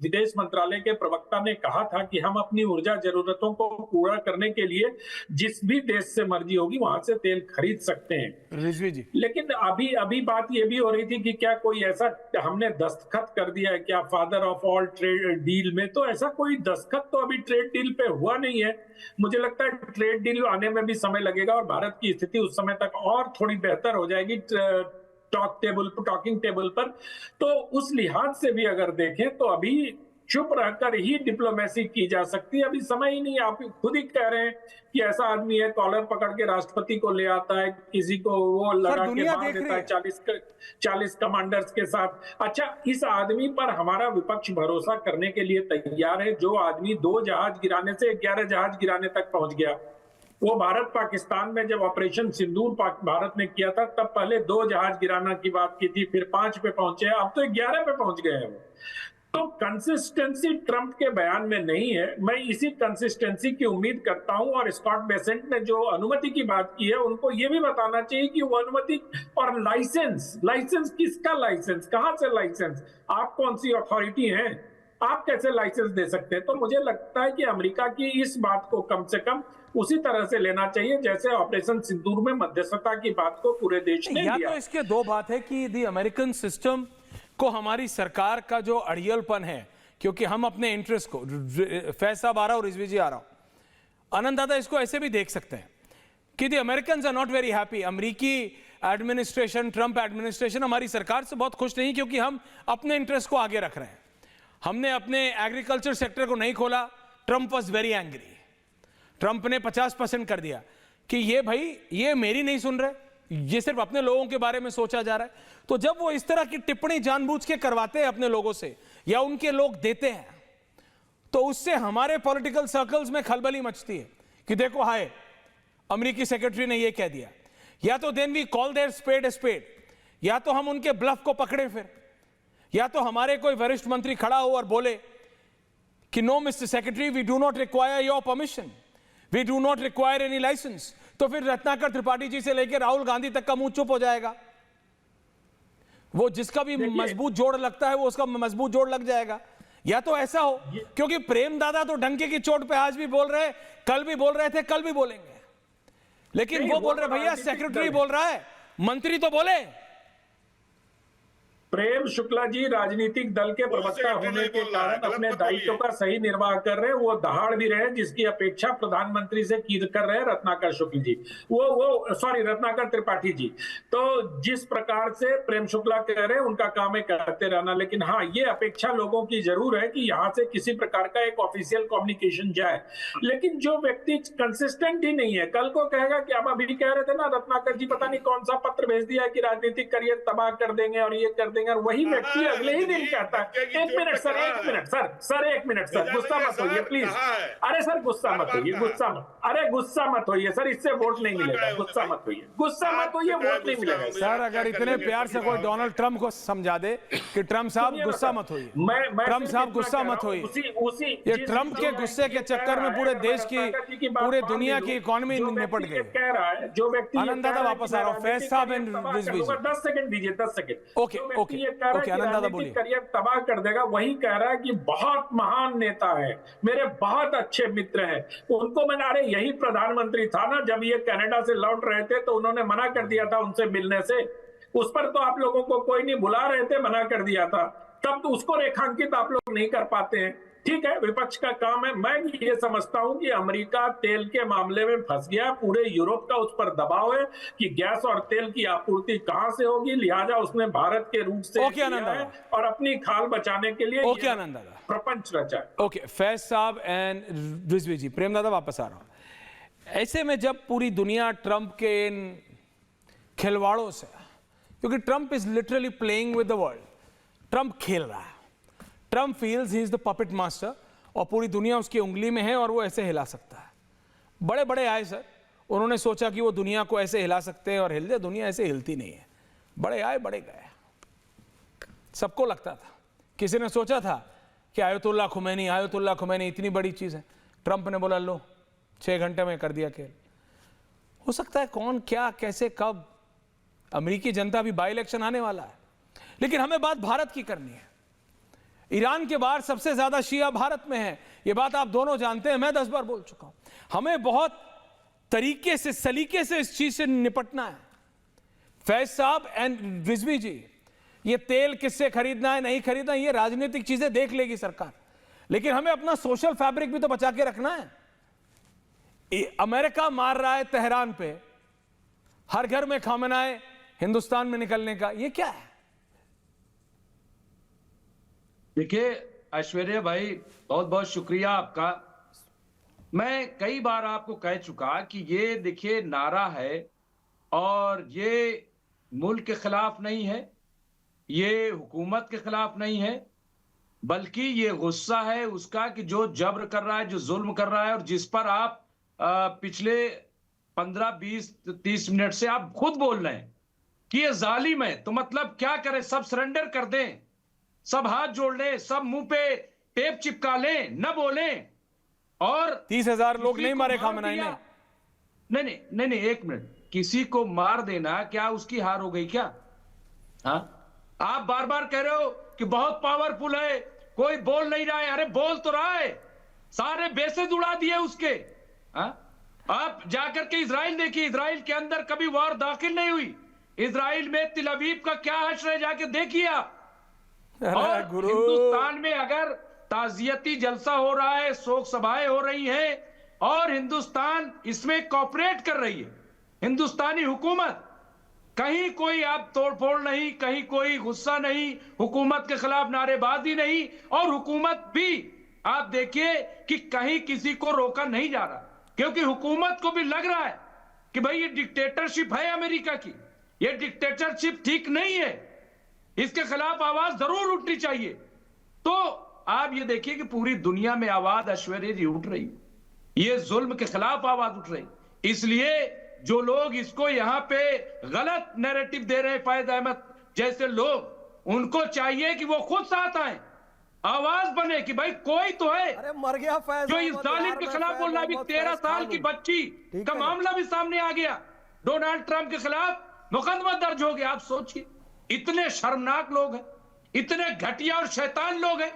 विदेश मंत्रालय के प्रवक्ता ने कहा था कि हम अपनी ऊर्जा जरूरतों को पूरा करने के लिए जिस भी देश से मर्जी होगी वहां से तेल खरीद सकते हैं। रिजवी जी, लेकिन अभी बात ये भी हो रही थी कि क्या कोई ऐसा हमने दस्तखत कर दिया है क्या father of all trade deal में? तो ऐसा कोई दस्तखत तो अभी ट्रेड डील पे हुआ नहीं है। मुझे लगता है ट्रेड डील आने में भी समय लगेगा और भारत की स्थिति उस समय तक और थोड़ी बेहतर हो जाएगी टॉकिंग टेबल पर। तो उस लिहाज से भी अगर देखें तो अभी चुप रहकर ही डिप्लोमेसी की जा सकती है। अभी समय ही नहीं। आप खुद ही कह रहे हैं कि ऐसा आदमी है कॉलर पकड़ के राष्ट्रपति को ले आता है, किसी को वो लगा के मार देता है 40 कमांडर्स के साथ। अच्छा, इस आदमी पर हमारा विपक्ष भरोसा करने के लिए तैयार है, जो आदमी 2 जहाज गिराने से 11 जहाज गिराने तक पहुंच गया। वो भारत पाकिस्तान में जब ऑपरेशन सिंदूर भारत ने किया था तब पहले 2 जहाज गिराना की बात की थी, फिर 5 पे पहुंचे, अब तो 11 पे पहुंच गए हैं वो। तो कंसिस्टेंसी ट्रंप के बयान में नहीं है। मैं इसी कंसिस्टेंसी की उम्मीद करता हूं। और स्कॉट बेसेंट ने जो अनुमति की बात की है, उनको ये भी बताना चाहिए कि वो अनुमति और लाइसेंस किसका लाइसेंस, कहां से लाइसेंस, आप कौन सी अथॉरिटी हैं, आप कैसे लाइसेंस दे सकते हैं? तो मुझे लगता है कि अमेरिका की इस बात को कम से कम उसी तरह से लेना चाहिए जैसे ऑपरेशन सिंदूर में मध्यस्थता की बात को पूरे देश ने लिया। तो इसके 2 बात है कि दी अमेरिकन सिस्टम को हमारी सरकार का जो अड़ियलपन है, क्योंकि हम अपने इंटरेस्ट को, फैज साहब आ रहा हूं, रिजवी जी आ रहा हूं, आनंद दादा इसको ऐसे भी देख सकते हैं कि the American are not very happy. अमेरिकी एडमिनिस्ट्रेशन, ट्रंप एडमिनिस्ट्रेशन हमारी सरकार से बहुत खुश नहीं, क्योंकि हम अपने इंटरेस्ट को आगे रख रहे हैं। हमने अपने एग्रीकल्चर सेक्टर को नहीं खोला, Trump was very angry. Trump ने 50% कर दिया कि ये भाई ये मेरी नहीं सुन रहे, ये सिर्फ अपने लोगों के बारे में सोचा जा रहा है। तो जब वो इस तरह की टिप्पणी जानबूझ के करवाते हैं अपने लोगों से या उनके लोग देते हैं, तो उससे हमारे पॉलिटिकल सर्कल्स में खलबली मचती है कि देखो हाय अमेरिकी सेक्रेटरी ने ये कह दिया। या तो then we call their spade a spade, या तो हम उनके ब्लफ को पकड़े, फिर या तो हमारे कोई वरिष्ठ मंत्री खड़ा हो और बोले कि no mister secretary, we do not require your permission, we do not require any licence. तो फिर रत्नाकर त्रिपाठी जी से लेकर राहुल गांधी तक का मुंह चुप हो जाएगा। वो जिसका भी मजबूत जोड़ लगता है वो उसका मजबूत जोड़ लग जाएगा। या तो ऐसा हो, क्योंकि प्रेम दादा तो डंके की चोट पे आज भी बोल रहे, कल भी बोल रहे थे, कल भी बोलेंगे, लेकिन वो बोल रहे भैया सेक्रेटरी बोल रहा है, मंत्री तो बोले। प्रेम शुक्ला जी राजनीतिक दल के प्रवक्ता होने के कारण अपने दायित्व का सही निर्वाह कर रहे हैं, वो दहाड़ भी रहे जिसकी अपेक्षा प्रधानमंत्री से कर रहे हैं रत्नाकर शुक्ल जी, रत्नाकर त्रिपाठी जी। तो जिस प्रकार से प्रेम शुक्ला कह रहे हैं उनका काम है कहते रहना, लेकिन हाँ ये अपेक्षा लोगों की जरूर है कि यहाँ से किसी प्रकार का एक ऑफिशियल कम्युनिकेशन जाए। लेकिन जो व्यक्ति कंसिस्टेंट ही नहीं है, कल को कहेगा कि आप अभी कह रहे थे ना रत्नाकर जी पता नहीं कौन सा पत्र भेज दिया है कि राजनीतिक करियर तबाह कर देंगे और ये कर देंगे, और वही व्यक्ति अगले ही दिन कहता है। एक मिनट सर गुस्सा मत होइए प्लीज। अरे सर गुस्सा मत होइए, गुस्सा मत होइए सर, इससे वोट नहीं मिलेगा। गुस्सा मत होइए, वोट नहीं मिलेगा। सर अगर इतने प्यार से कोई डोनाल्ड ट्रंप को समझा दे कि ट्रंप साहब गुस्सा मत होइए, ट्रंप साहब गुस्सा मत होइए, ये ट्रंप के गुस्से के चक्कर में पूरे देश की, पूरे दुनिया की इकोनॉमी निपट गई। कह रहा है जो व्यक्ति आनंदाता वापस आ रहा हूं, फैज साहब एंड रिजवी जी 10 सेकंड दीजिए, 10 सेकंड। ओके आनंदाता बोलिए। करियर तबाह कर देगा, वही कह रहा है कि बहुत महान नेता है, मेरे बहुत अच्छे मित्र हैं, उनको मैंने, अरे यही प्रधानमंत्री था ना जब ये कनाडा से लौट रहे थे तो उन्होंने मना कर दिया था उनसे मिलने से, उस पर तो आप लोगों को कोई नहीं बुला रहे थे, मना कर दिया था, तब तो उसको रेखांकित आप लोग नहीं कर पाते हैं। ठीक है, विपक्ष का काम है। मैं ये समझता हूं कि अमेरिका तेल के मामले में फंस गया, पूरे यूरोप का उस पर दबाव है कि गैस और तेल की आपूर्ति कहां से होगी, लिहाजा उसने भारत के रूट से और अपनी खाल बचाने के लिए प्रपंच रचा। ओके फैज साहब एंड रिजवी जी, प्रेमदादा वापस आ रहा हूं। ऐसे में जब पूरी दुनिया ट्रंप के इन खिलवाड़ों से, क्योंकि Trump is literally playing with the world, Trump खेल रहा है, Trump feels he is the puppet master और पूरी दुनिया उसकी उंगली में है और वो ऐसे हिला सकता है। बड़े बड़े आए सर, उन्होंने सोचा कि वो दुनिया को ऐसे हिला सकते हैं और हिल दे, दुनिया ऐसे हिलती नहीं है। बड़े आए बड़े गए, सबको लगता था, किसी ने सोचा था कि आयतुल्लाह खुमैनी इतनी बड़ी चीज़ है, ट्रंप ने बोला लो 6 घंटे में कर दिया खेल। हो सकता है कौन क्या कैसे कब, अमेरिकी जनता भी बाई इलेक्शन आने वाला है, लेकिन हमें बात भारत की करनी है। ईरान के बाद सबसे ज्यादा शिया भारत में है, यह बात आप दोनों जानते हैं, मैं 10 बार बोल चुका हूं। हमें बहुत तरीके से, सलीके से इस चीज से निपटना है। फैज साहब एंड रिजवी जी, ये तेल किससे खरीदना है नहीं खरीदना, ये राजनीतिक चीजें देख लेगी सरकार, लेकिन हमें अपना सोशल फैब्रिक भी तो बचा के रखना है। अमेरिका मार रहा है तेहरान पे, हर घर में खामनाए हिंदुस्तान में निकलने का, ये क्या है? देखिए ऐश्वर्या भाई, बहुत बहुत शुक्रिया आपका। मैं कई बार आपको कह चुका कि ये देखिए नारा है और ये मुल्क के खिलाफ नहीं है, ये हुकूमत के खिलाफ नहीं है, बल्कि ये गुस्सा है उसका कि जो जबर कर रहा है, जो जुल्म कर रहा है, और जिस पर आप पिछले 15, 20, 30 मिनट से आप खुद बोल रहे हैं कि ये जालिम है। तो मतलब क्या करें, सब सरेंडर कर दें, सब हाथ जोड़ लें, सब मुंह पे टेप चिपका लें, न बोलें? और 30,000 लोग नहीं मारे खामनाई ने। नहीं, एक मिनट, किसी को मार देना क्या उसकी हार हो गई क्या? हाँ, आप बार बार कह रहे हो कि बहुत पावरफुल है, कोई बोल नहीं रहा है। अरे बोल तो रहा है, सारे बेसेस उड़ा दिए उसके। हाँ, आप जाकर के इजराइल देखिए, इजराइल के अंदर कभी वॉर दाखिल नहीं हुई, इजराइल में तिल अवीव का क्या हश्र है, जाके देखिए आप। और हिंदुस्तान में अगर ताजियती जलसा हो रहा है, शोक सभाएं हो रही हैं और हिंदुस्तान इसमें कॉपरेट कर रही है, हिंदुस्तानी हुकूमत, कहीं कोई आप तोड़फोड़ नहीं, कहीं कोई गुस्सा नहीं, हुकूमत के खिलाफ नारेबाजी नहीं, और हुकूमत भी आप देखिए कि कहीं किसी को रोका नहीं जा रहा, क्योंकि हुकूमत को भी लग रहा है कि भाई ये डिक्टेटरशिप है अमेरिका की, ये डिक्टेटरशिप ठीक नहीं है, इसके खिलाफ आवाज जरूर उठनी चाहिए। तो आप ये देखिए कि पूरी दुनिया में आवाज ऐश्वर्या जी उठ रही, ये जुल्म के खिलाफ आवाज उठ रही। इसलिए जो लोग इसको यहां पे गलत नैरेटिव दे रहे हैं, फैज अहमद जैसे लोग, उनको चाहिए कि वो खुद साथ आए, आवाज बने कि भाई कोई तो है। अरे मर गया फैज, जो इस जालिम के खिलाफ बोल रहा है। अभी 13 साल की बच्ची का मामला भी सामने आ गया, डोनाल्ड ट्रंप के खिलाफ मुकदमा दर्ज हो गया। आप सोचिए, इतने शर्मनाक लोग हैं, इतने घटिया और शैतान लोग हैं,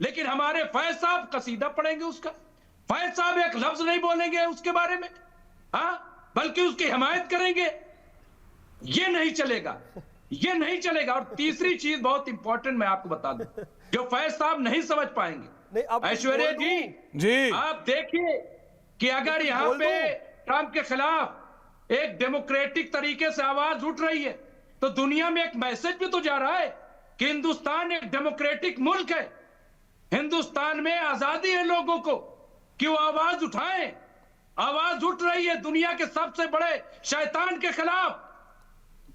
लेकिन हमारे फैज साहब कसीदा पढ़ेंगे उसका, फैज साहब एक लफ्ज नहीं बोलेंगे उसके बारे में, हाँ, बल्कि उसकी हिमायत करेंगे। ये नहीं चलेगा। ये नहीं चलेगा। और तीसरी चीज बहुत इंपॉर्टेंट मैं आपको बता दूं, जो फैज साहब नहीं समझ पाएंगे। नहीं, अब ऐश्वर्या जी आप देखिए कि अगर यहाँ पे ट्रंप के खिलाफ एक डेमोक्रेटिक तरीके से आवाज उठ रही है तो दुनिया में एक मैसेज भी तो जा रहा है कि हिंदुस्तान एक डेमोक्रेटिक मुल्क है, हिंदुस्तान में आजादी है लोगों को कि वो आवाज उठाएं। आवाज उठ रही है दुनिया के सबसे बड़े शैतान के खिलाफ,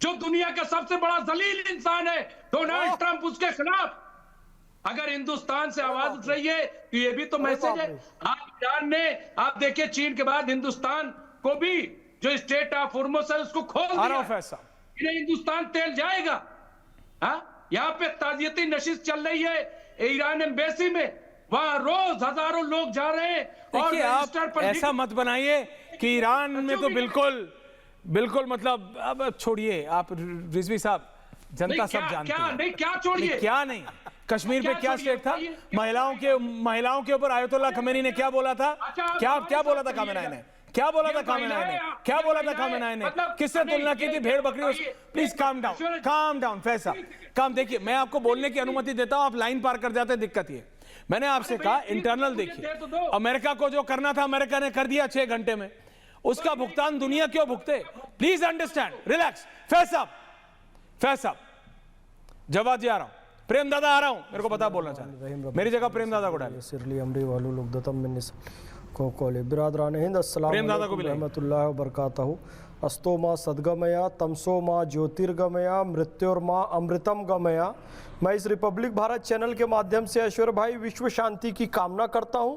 जो दुनिया का सबसे बड़ा जलील इंसान है डोनाल्ड ट्रंप, उसके खिलाफ अगर हिंदुस्तान से आवाज उठ रही है तो ये भी तो मैसेज है। आप ईरान ने, आप देखिए चीन के बाद हिंदुस्तान को भी जो स्टेट ऑफ होर्मुज है उसको खोल दिया, हिंदुस्तान तेल जाएगा। यहाँ पे ताजियती नशिश चल रही है ईरान एम्बेसी में, वहां रोज हजारों लोग जा रहे हैं। देखिए आप ऐसा मत बनाइए कि ईरान में तो बिल्कुल मतलब, अब छोड़िए आप रिजवी साहब, जनता सब जानती है। नहीं क्या छोड़िए, क्या नहीं, कश्मीर पे क्या स्टेट था, महिलाओं के ऊपर आयतुल्लाह खमेनी ने क्या बोला था, क्या बोला था खामेनेई ने, क्या बोला था खामेनेई ने, किससे तुलना की थी, भेड़ बकरी। प्लीज काम डाउन फैसा काम। देखिए मैं आपको बोलने की अनुमति देता हूं, आप लाइन पार कर जाते, दिक्कत ये। मैंने आपसे कहा इंटरनल देखिए, अमेरिका को जो करना था अमेरिका ने कर दिया 6 घंटे में, उसका भुगतान दुनिया क्यों भुगते? Please understand, relax. फैसा जवाब जी आ रहा हूं, प्रेम दादा आ रहा हूं, मेरे को पता बोलना चाहिए, मेरी जगह प्रेम दादा को डालिए। सिरली अमरी वालू लोकदतम मिन्निस को कोले बिरादरान हिंद अस्सलाम वालेकुम रहमतुल्लाहि व बरकातहू। अस्तो माँ सद्गमया, तमसो माँ ज्योतिर्गमया, मृत्योर्मा अमृतम गमया। मैं इस रिपब्लिक भारत चैनल के माध्यम से ऐश्वर्य भाई विश्व शांति की कामना करता हूँ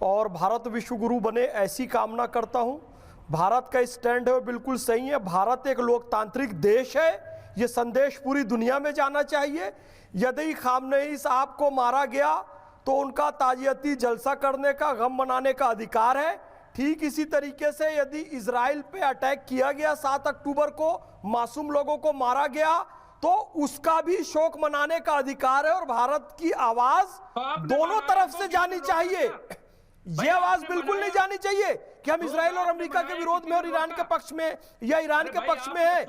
और भारत विश्व गुरु बने ऐसी कामना करता हूँ। भारत का स्टैंड है वो बिल्कुल सही है, भारत एक लोकतांत्रिक देश है, ये संदेश पूरी दुनिया में जाना चाहिए। यदि खामनेई साहब को मारा गया तो उनका ताजियती जलसा करने का, गम मनाने का अधिकार है। ठीक इसी तरीके से यदि इजराइल पे अटैक किया गया 7 अक्टूबर को, मासूम लोगों को मारा गया, तो उसका भी शोक मनाने का अधिकार है और भारत की आवाज दोनों तरफ से जानी चाहिए। ये आवाज बिल्कुल नहीं जानी चाहिए कि हम इजराइल और अमेरिका के विरोध में और ईरान के पक्ष में या ईरान के पक्ष में है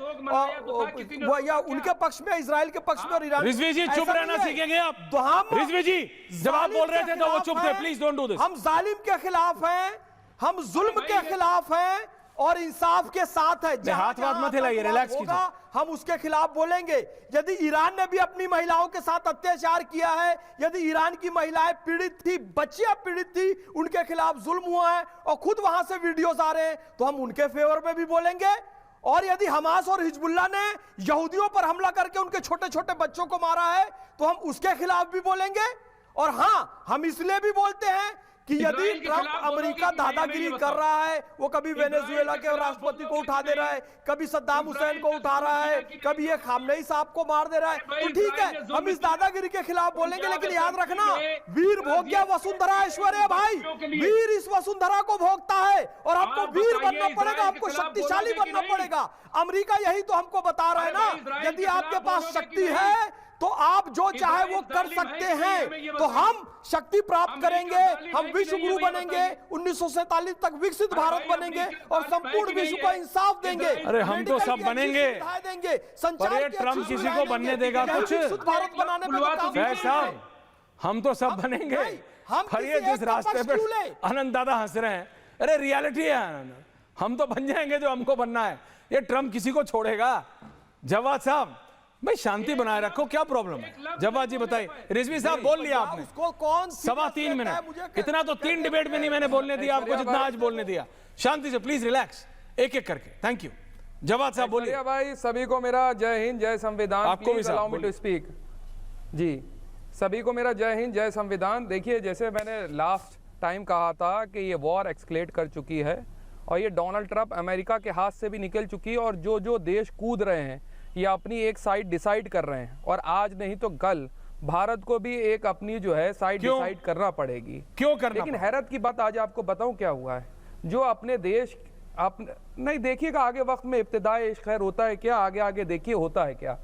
या उनके पक्ष में, इजराइल के पक्ष में और ईरान। रिजवी जी चुप रहना सीखेंगे आप। तो हम रिजवी जी जब आप बोल रहे थे तो वो चुप थे, प्लीज डोंट डू दिस। हम जालिम के खिलाफ हैं, हम जुल्म के खिलाफ हैं और इंसाफ के साथ है। हाथ मत हिलाइए, रिलैक्स कीजिए। हम उसके खिलाफ बोलेंगे। यदि ईरान ने भी अपनी महिलाओं के साथ अत्याचार किया है, यदि ईरान की महिलाएं पीड़ित थी, बच्चियां पीड़ित थी, उनके खिलाफ जुल्म हुआ है और खुद वहां से वीडियोस आ रहे हैं, तो हम उनके फेवर में भी बोलेंगे। और यदि हमास और हिजबुल्लाह ने यहूदियों पर हमला करके उनके छोटे छोटे बच्चों को मारा है तो हम उसके खिलाफ भी बोलेंगे। और हाँ, हम इसलिए भी बोलते हैं कि यदि ट्रंप अमेरिका दादागिरी कर रहा है, वो कभी वेनेजुएला के राष्ट्रपति को उठा दे रहा है, कभी सद्दाम हुसैन को उठा रहा है, कभी ये खामनेई साहब को मार दे रहा है, तो ठीक है, हम इस दादागिरी के खिलाफ बोलेंगे। लेकिन याद रखना, वीर भोग गया वसुंधरा ऐश्वर्या भाई, वीर इस वसुंधरा को भोगता है और आपको वीर बनना पड़ेगा, आपको शक्तिशाली बनना पड़ेगा। अमेरिका यही तो हमको बता रहा है ना, यदि आपके पास शक्ति है तो आप जो चाहे वो कर सकते हैं। तो हम शक्ति प्राप्त करेंगे, हम विश्व गुरु बनेंगे, 1947 तक विकसित भारत बनेंगे और संपूर्ण विश्व को इंसाफ देंगे। अरे हम तो सब बनेंगे, संचार ट्रंप किसी को बनने देगा कुछ? भारत बनाने में साहब हम तो सब बनेंगे। ये जिस रास्ते पे आनंद दादा हंस रहे हैं, अरे रियलिटी है आनंद, हम तो बन जाएंगे जो हमको बनना है। ये ट्रंप किसी को छोड़ेगा? जवाद साहब भाई शांति बनाए रखो, क्या प्रॉब्लम है? जवाब जी बताइए। रिजवी साहब बोल लिया आपने, उसको कौन 3.25 मिनट, इतना तो 3 डिबेट में नहीं मैंने बोलने दिया आपको जितना आज बोलने दिया। शांति से प्लीज रिलैक्स, एक एक करके। Thank you. जवाब साहब बोलिए। भाई सभी को मेरा जय हिंद जय संविधान। आपको भी अलाउ मी टू स्पीक। जी सभी को मेरा जय हिंद जय संविधान। देखिए जैसे मैंने लास्ट टाइम कहा था कि ये वॉर एक्सकेलेट कर चुकी है और ये डोनाल्ड ट्रंप अमेरिका के हाथ से भी निकल चुकी है और जो जो देश कूद रहे हैं ये अपनी एक साइड डिसाइड कर रहे हैं और आज नहीं तो कल भारत को भी एक अपनी जो है साइड डिसाइड करना पड़ेगी। क्यों करना? लेकिन हैरत की बात आज आपको बताऊं क्या हुआ है, जो अपने देश नहीं देखिएगा आगे वक्त में इब्तिदाई इश्क खैर होता है क्या, आगे आगे देखिए होता है क्या।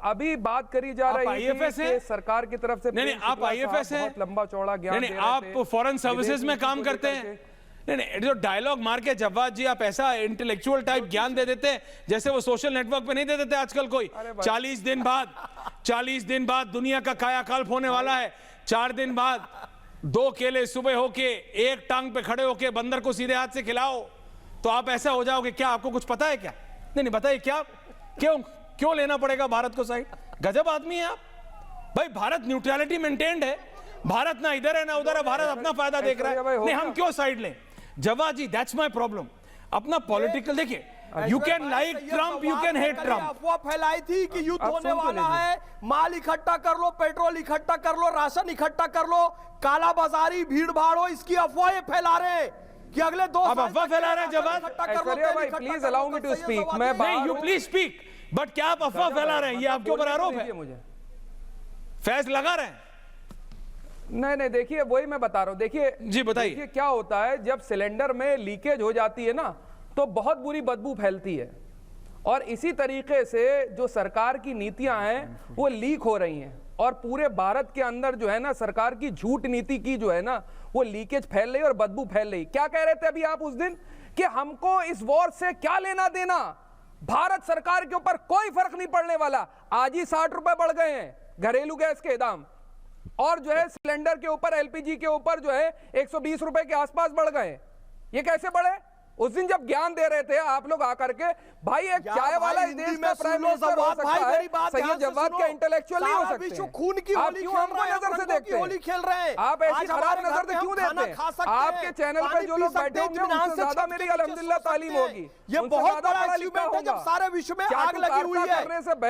अभी बात करी जा रही है कि सरकार की तरफ से नहीं, आप IFS हैं, बहुत लंबा चौड़ा ज्ञान, आप फॉरेन सर्विसेज में काम करते हैं, नहीं, जो डायलॉग मार के जवाद जी आप ऐसा इंटेलेक्चुअल टाइप ज्ञान दे देते हैं जैसे वो सोशल नेटवर्क पे नहीं दे देते आजकल कोई। 40 दिन बाद दुनिया का कायाकल्प होने वाला है। 4 दिन बाद 2 केले सुबह होके एक टांग पे खड़े होके बंदर को सीधे हाथ से खिलाओ तो आप ऐसा हो जाओगे। क्या आपको कुछ पता है क्या? नहीं बताइए क्या, क्यों लेना पड़ेगा भारत को साइड? गजब आदमी है आप भाई। भारत न्यूट्रलिटी मेंटेन्ड है, भारत ना इधर है ना उधर है, भारत अपना फायदा देख रहा है। नहीं हम क्यों साइड लें? जवाद जी दैट्स माय प्रॉब्लम। अपना पॉलिटिकल देखिए, you can like Trump, you can hate Trump. अफवाह फैलाई थी कि युद्ध होने वाला है, माल इकट्ठा कर लो, पेट्रोल इकट्ठा कर लो, राशन इकट्ठा कर लो, काला बाजारी भीड़ भाड़ हो, इसकी अफवाहें फैला रहे हैं कि अगले 2 साल अफवाह फैला रहे हैं। Jawad please allow me to speak. मैं नहीं, यू प्लीज स्पीक, बट क्या आप अफवाह फैला रहे हैं? ये आपके ऊपर आरोप है, मुझे फैज लगा रहे हैं। नहीं देखिए वही मैं बता रहा हूं। देखिए जी बताइए। देखिए क्या होता है जब सिलेंडर में लीकेज हो जाती है ना तो बहुत बुरी बदबू फैलती है, और इसी तरीके से जो सरकार की नीतियां हैं वो लीक हो रही हैं, और पूरे भारत के अंदर जो है ना सरकार की झूठ नीति की जो है ना वो लीकेज फैल रही और बदबू फैल रही। क्या कह रहे थे अभी आप उस दिन कि हमको इस वॉर से क्या लेना देना, भारत सरकार के ऊपर कोई फर्क नहीं पड़ने वाला। आज ही 60 रुपए बढ़ गए हैं घरेलू गैस के दाम, और जो है सिलेंडर के ऊपर एलपीजी के ऊपर जो है 120 रुपए के आसपास बढ़ गए। ये कैसे बढ़े? उस दिन जब ज्ञान दे रहे थे आप लोग आकर के, भाई एक चाय वाला इस देश में प्राइम मिनिस्टर हो सकता है, सैयद जवाद के इंटेलेक्चुअल नहीं हो सकते। खून की होली क्यों हमको नजर से देखते हैं? खेल रहे हैं आप ऐसी खराब नजर से क्यों देखते हैं? आपके चैनल पे जो लोग बैठे होंगे उनसे ज्यादा मेरी अल्हम्दुलिल्लाह तालीम होगी। ये बहुत बड़ा अचीवमेंट है जब सारे विश्व में आग लगी हुई है।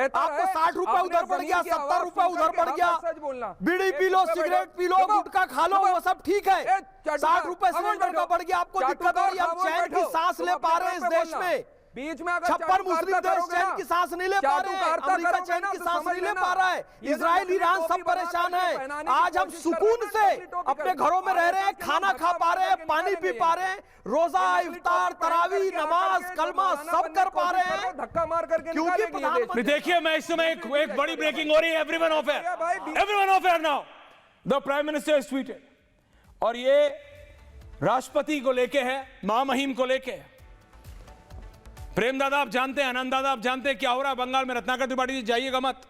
आपको 60 रुपए उधर बढ़ गया, 70 रुपए उधर बढ़ गया, सच बोलना, बीड़ी P low, cigarette P low, गुटखा खा लो, वो सब ठीक है। 60 रुपए सिलेंडर का बढ़ गया, आपको दिक्कत हो रही है? हम चैन की सांस ले पा रहे हैं इस देश में। बीच में अगर 56 मुस्लिम देश चैन की सांस नहीं ले पा रहे हैं, अमेरिका चैन की सांस नहीं ले पा रहा है, इजराइल ईरान सब परेशान है। आज हम सुकून से अपने घरों में रह रहे हैं, खाना खा पा रहे हैं, पानी पी पा रहे हैं, रोजा, इफ्तार, तरावी, नमाज, कलमा सब कर पा रहे हैं, धक्का मार करके। क्योंकि प्रधानमंत्री देखिए मैं इस समय एक बड़ी ब्रेकिंग हो रही है। Everyone of air now the prime minister is tweeted, और ये राष्ट्रपति को लेके है, महामहिम को लेके है। प्रेम दादा आप जानते हैं, आनंद दादा आप जानते हैं क्या हो रहा है बंगाल में। रत्नाकर त्रिपाठी जी जाइएगा मत।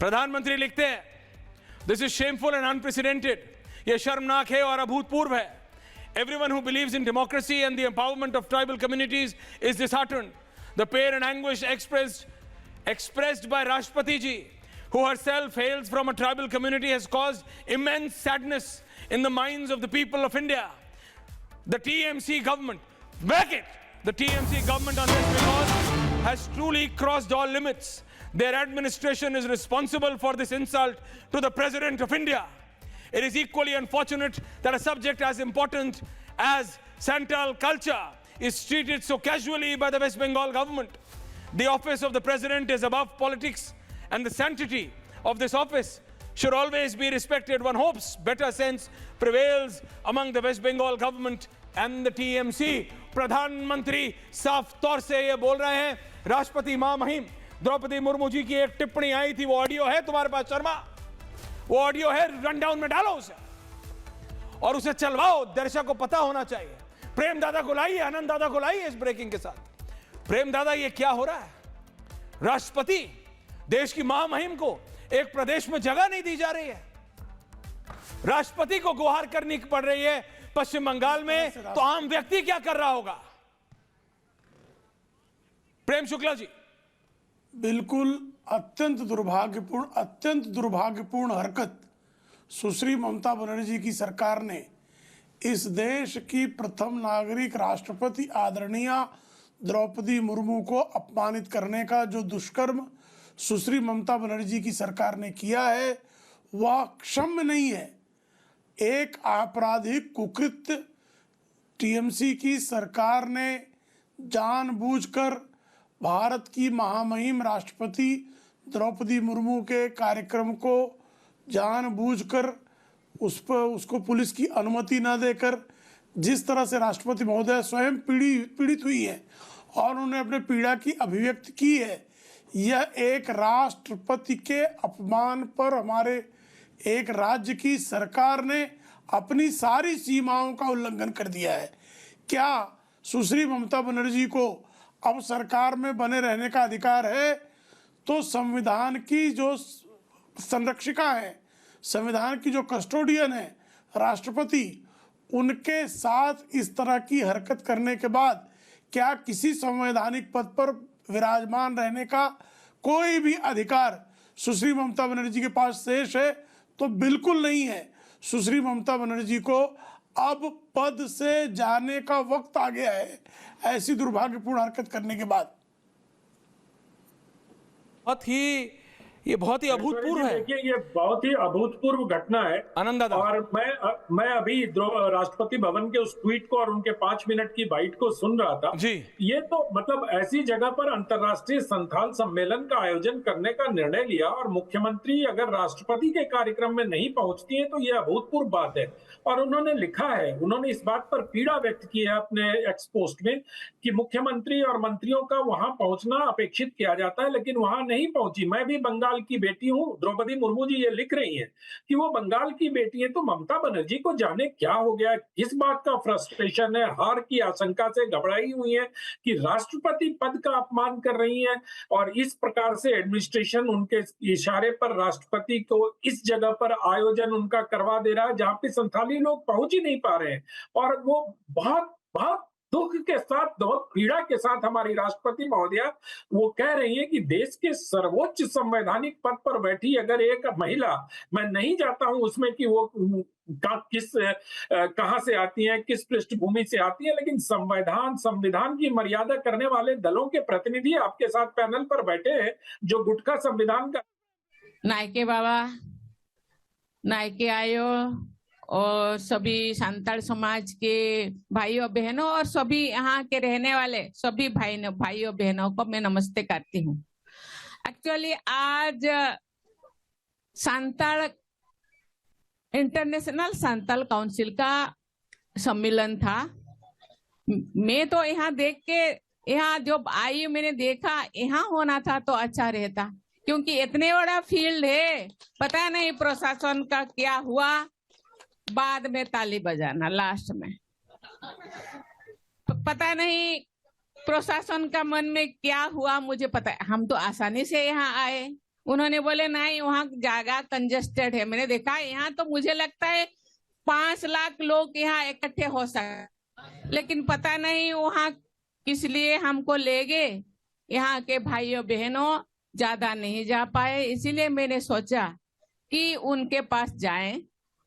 प्रधानमंत्री लिखते हैं this is shameful and unprecedented, यह शर्मनाक है और अभूतपूर्व है। Everyone who believes in democracy and the empowerment of tribal communities is disheartened. The pain and anguish expressed by Rashtrapati ji, who herself hails from a tribal community, has caused immense sadness in the minds of the people of India. The TMC government, back it! The TMC government on West Bengal has truly crossed all limits. Their administration is responsible for this insult to the President of India. It is equally unfortunate that a subject as important as Santal culture is treated so casually by the West Bengal government. The office of the President is above politics, and the sanctity of this office should always be respected. One hopes better sense prevails among the West Bengal government and the TMC. प्रधानमंत्री साफ तौर से ये बोल रहे हैं। राष्ट्रपति महामहिम द्रौपदी मुर्मू जी की एक टिप्पणी आई थी, वो ऑडियो है तुम्हारे पास शर्मा, वो ऑडियो है, रन डाउन में डालो उसे और उसे चलवाओ, दर्शक को पता होना चाहिए। प्रेम दादा को लाइए, आनंद दादा को लाइए इस ब्रेकिंग के साथ। प्रेम दादा ये क्या हो रहा है? राष्ट्रपति देश की महामहिम को एक प्रदेश में जगह नहीं दी जा रही है, राष्ट्रपति को गुहार करनी पड़ रही है पश्चिम बंगाल में, तो आम व्यक्ति क्या कर रहा होगा? प्रेम शुक्ला जी। बिल्कुल अत्यंत दुर्भाग्यपूर्ण हरकत सुश्री ममता बनर्जी की सरकार ने इस देश की प्रथम नागरिक राष्ट्रपति आदरणीय द्रौपदी मुर्मू को अपमानित करने का जो दुष्कर्म सुश्री ममता बनर्जी की सरकार ने किया है वह क्षम्य नहीं है। एक आपराधिक कुकृत्य टीएमसी की सरकार ने जानबूझकर भारत की महामहिम राष्ट्रपति द्रौपदी मुर्मू के कार्यक्रम को जानबूझकर उसको पुलिस की अनुमति न देकर, जिस तरह से राष्ट्रपति महोदय स्वयं पीड़ित हुई है और उन्होंने अपने पीड़ा की अभिव्यक्ति की है, यह एक राष्ट्रपति के अपमान पर हमारे एक राज्य की सरकार ने अपनी सारी सीमाओं का उल्लंघन कर दिया है। क्या सुश्री ममता बनर्जी को अब सरकार में बने रहने का अधिकार है? तो संविधान की जो संरक्षिका है, संविधान की जो कस्टोडियन है, राष्ट्रपति, उनके साथ इस तरह की हरकत करने के बाद क्या किसी संवैधानिक पद पर विराजमान रहने का कोई भी अधिकार सुश्री ममता बनर्जी के पास शेष है? तो बिल्कुल नहीं है। सुश्री ममता बनर्जी को अब पद से जाने का वक्त आ गया है, ऐसी दुर्भाग्यपूर्ण हरकत करने के बाद। ये बहुत ही अभूतपूर्व है। देखिए, ये बहुत ही अभूतपूर्व घटना है आनंद दादा। और मैं अभी राष्ट्रपति भवन के उस ट्वीट को और उनके 5 मिनट की बाइट को सुन रहा था जी। ये तो मतलब ऐसी जगह पर अंतर्राष्ट्रीय संथाल सम्मेलन का आयोजन करने का निर्णय लिया और मुख्यमंत्री अगर राष्ट्रपति के कार्यक्रम में नहीं पहुंचती है तो ये अभूतपूर्व बात है। और उन्होंने लिखा है, उन्होंने इस बात पर पीड़ा व्यक्त की है अपने एक्स पोस्ट में कि मुख्यमंत्री और मंत्रियों का वहां पहुंचना अपेक्षित किया जाता है, लेकिन वहां नहीं पहुंची। मैं भी बंगाल की बेटी हूं, द्रौपदी मुर्मू जी ये लिख रही हैं कि वो बंगाल की बेटी है, तो ममता बनर्जी को जाने क्या हो गया, किस बात का फ्रस्ट्रेशन है, हार की आशंका से घबराई हुई है कि राष्ट्रपति पद का अपमान कर रही है। और इस प्रकार से एडमिनिस्ट्रेशन उनके इशारे पर राष्ट्रपति को इस जगह पर आयोजन उनका करवा दे रहा है जहां पे संथाली लोग पहुंच ही नहीं पा रहे हैं। और वो बहुत बहुत दुख के साथ, बहुत पीड़ा के साथ हमारी राष्ट्रपति महोदया वो कह रही है कि देश के सर्वोच्च संवैधानिक पद पर बैठी अगर एक महिला, मैं नहीं जाता हूं उसमें कि वो कहां से आती है, किस पृष्ठभूमि से आती है, लेकिन संविधान की मर्यादा करने वाले दलों के प्रतिनिधि आपके साथ पैनल पर बैठे हैं जो गुटखा संविधान का नायके बाबा, नायके आयो और सभी संताल समाज के भाइयों बहनों और सभी यहाँ के रहने वाले सभी भाइयों बहनों को मैं नमस्ते करती हूँ। एक्चुअली आज संताल इंटरनेशनल संताल काउंसिल का सम्मेलन था। मैं तो यहाँ देख के, यहाँ जो आई मैंने देखा यहाँ होना था तो अच्छा रहता, क्योंकि इतने बड़ा फील्ड है, पता नहीं प्रशासन का क्या हुआ, बाद में ताली बजाना लास्ट में, पता नहीं प्रशासन का मन में क्या हुआ, मुझे पता है। हम तो आसानी से यहाँ आए, उन्होंने बोले नहीं वहाँ जगह कंजेस्टेड है। मैंने देखा यहाँ तो मुझे लगता है 5 लाख लोग यहाँ इकट्ठे हो सकते, लेकिन पता नहीं वहाँ किस लिए हमको ले गए। यहाँ के भाइयों बहनों ज्यादा नहीं जा पाए, इसीलिए मैंने सोचा कि उनके पास जाएं,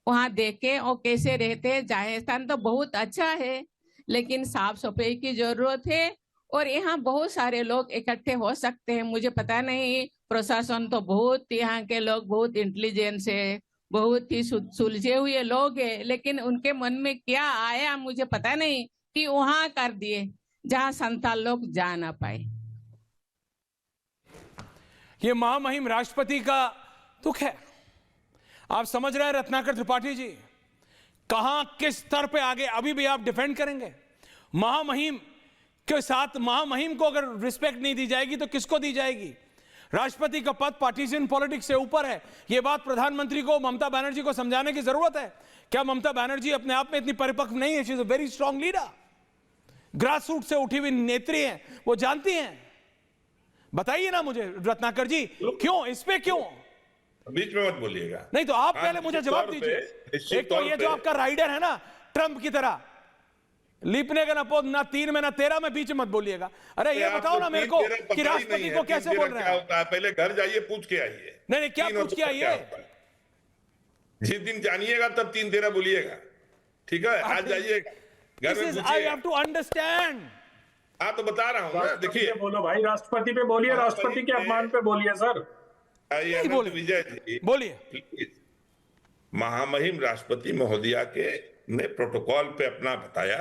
वहां देखें और कैसे रहते हैं। जाहिर स्थान तो बहुत अच्छा है, लेकिन साफ सफाई की जरूरत है और यहाँ बहुत सारे लोग इकट्ठे हो सकते हैं। मुझे पता नहीं, प्रशासन तो बहुत, यहाँ के लोग बहुत इंटेलिजेंस है, बहुत ही सुलझे हुए लोग हैं, लेकिन उनके मन में क्या आया मुझे पता नहीं कि वहां कर दिए जहाँ संताल लोग जा ना पाए। ये महामहिम राष्ट्रपति का दुख है। आप समझ रहे हैं रत्नाकर त्रिपाठी जी, कहां किस स्तर पे आगे अभी भी आप डिफेंड करेंगे। महामहिम के साथ, महामहिम को अगर रिस्पेक्ट नहीं दी जाएगी तो किसको दी जाएगी? राष्ट्रपति का पद पार्टीशन पॉलिटिक्स से ऊपर है। यह बात प्रधानमंत्री को, ममता बनर्जी को समझाने की जरूरत है। क्या ममता बनर्जी अपने आप में इतनी परिपक्व नहीं है? She is a very strong leader, grass root से उठी हुई नेत्री है, वो जानती हैं। बताइए ना मुझे रत्नाकर जी, क्यों इस पे, क्यों बीच में मत बोलिएगा। नहीं तो आप पहले मुझे जवाब दीजिए। एक तो ये जो आपका राइडर है ना ट्रंप की तरह, लिपने का ना 3 में ना 13 में, बीच में मत बोलिएगा। अरे ये बताओ ना मेरे को कि राष्ट्रपति को कैसे बोल रहे हैं? पहले घर जाइए, पूछ के आइए। नहीं क्या पूछ के आइए? जिस दिन जानिएगा तब 3-13 बोलिएगा, ठीक है? आज जाइए घर में, आई हैव टू अंडरस्टैंड। हाँ तो बता रहा हूँ ना, देखिए। बोलो भाई, राष्ट्रपति पे बोलिए, राष्ट्रपति के अपमान पे बोलिए सर। विजय जी बोलिए। महामहिम राष्ट्रपति महोदया के ने प्रोटोकॉल पे अपना बताया,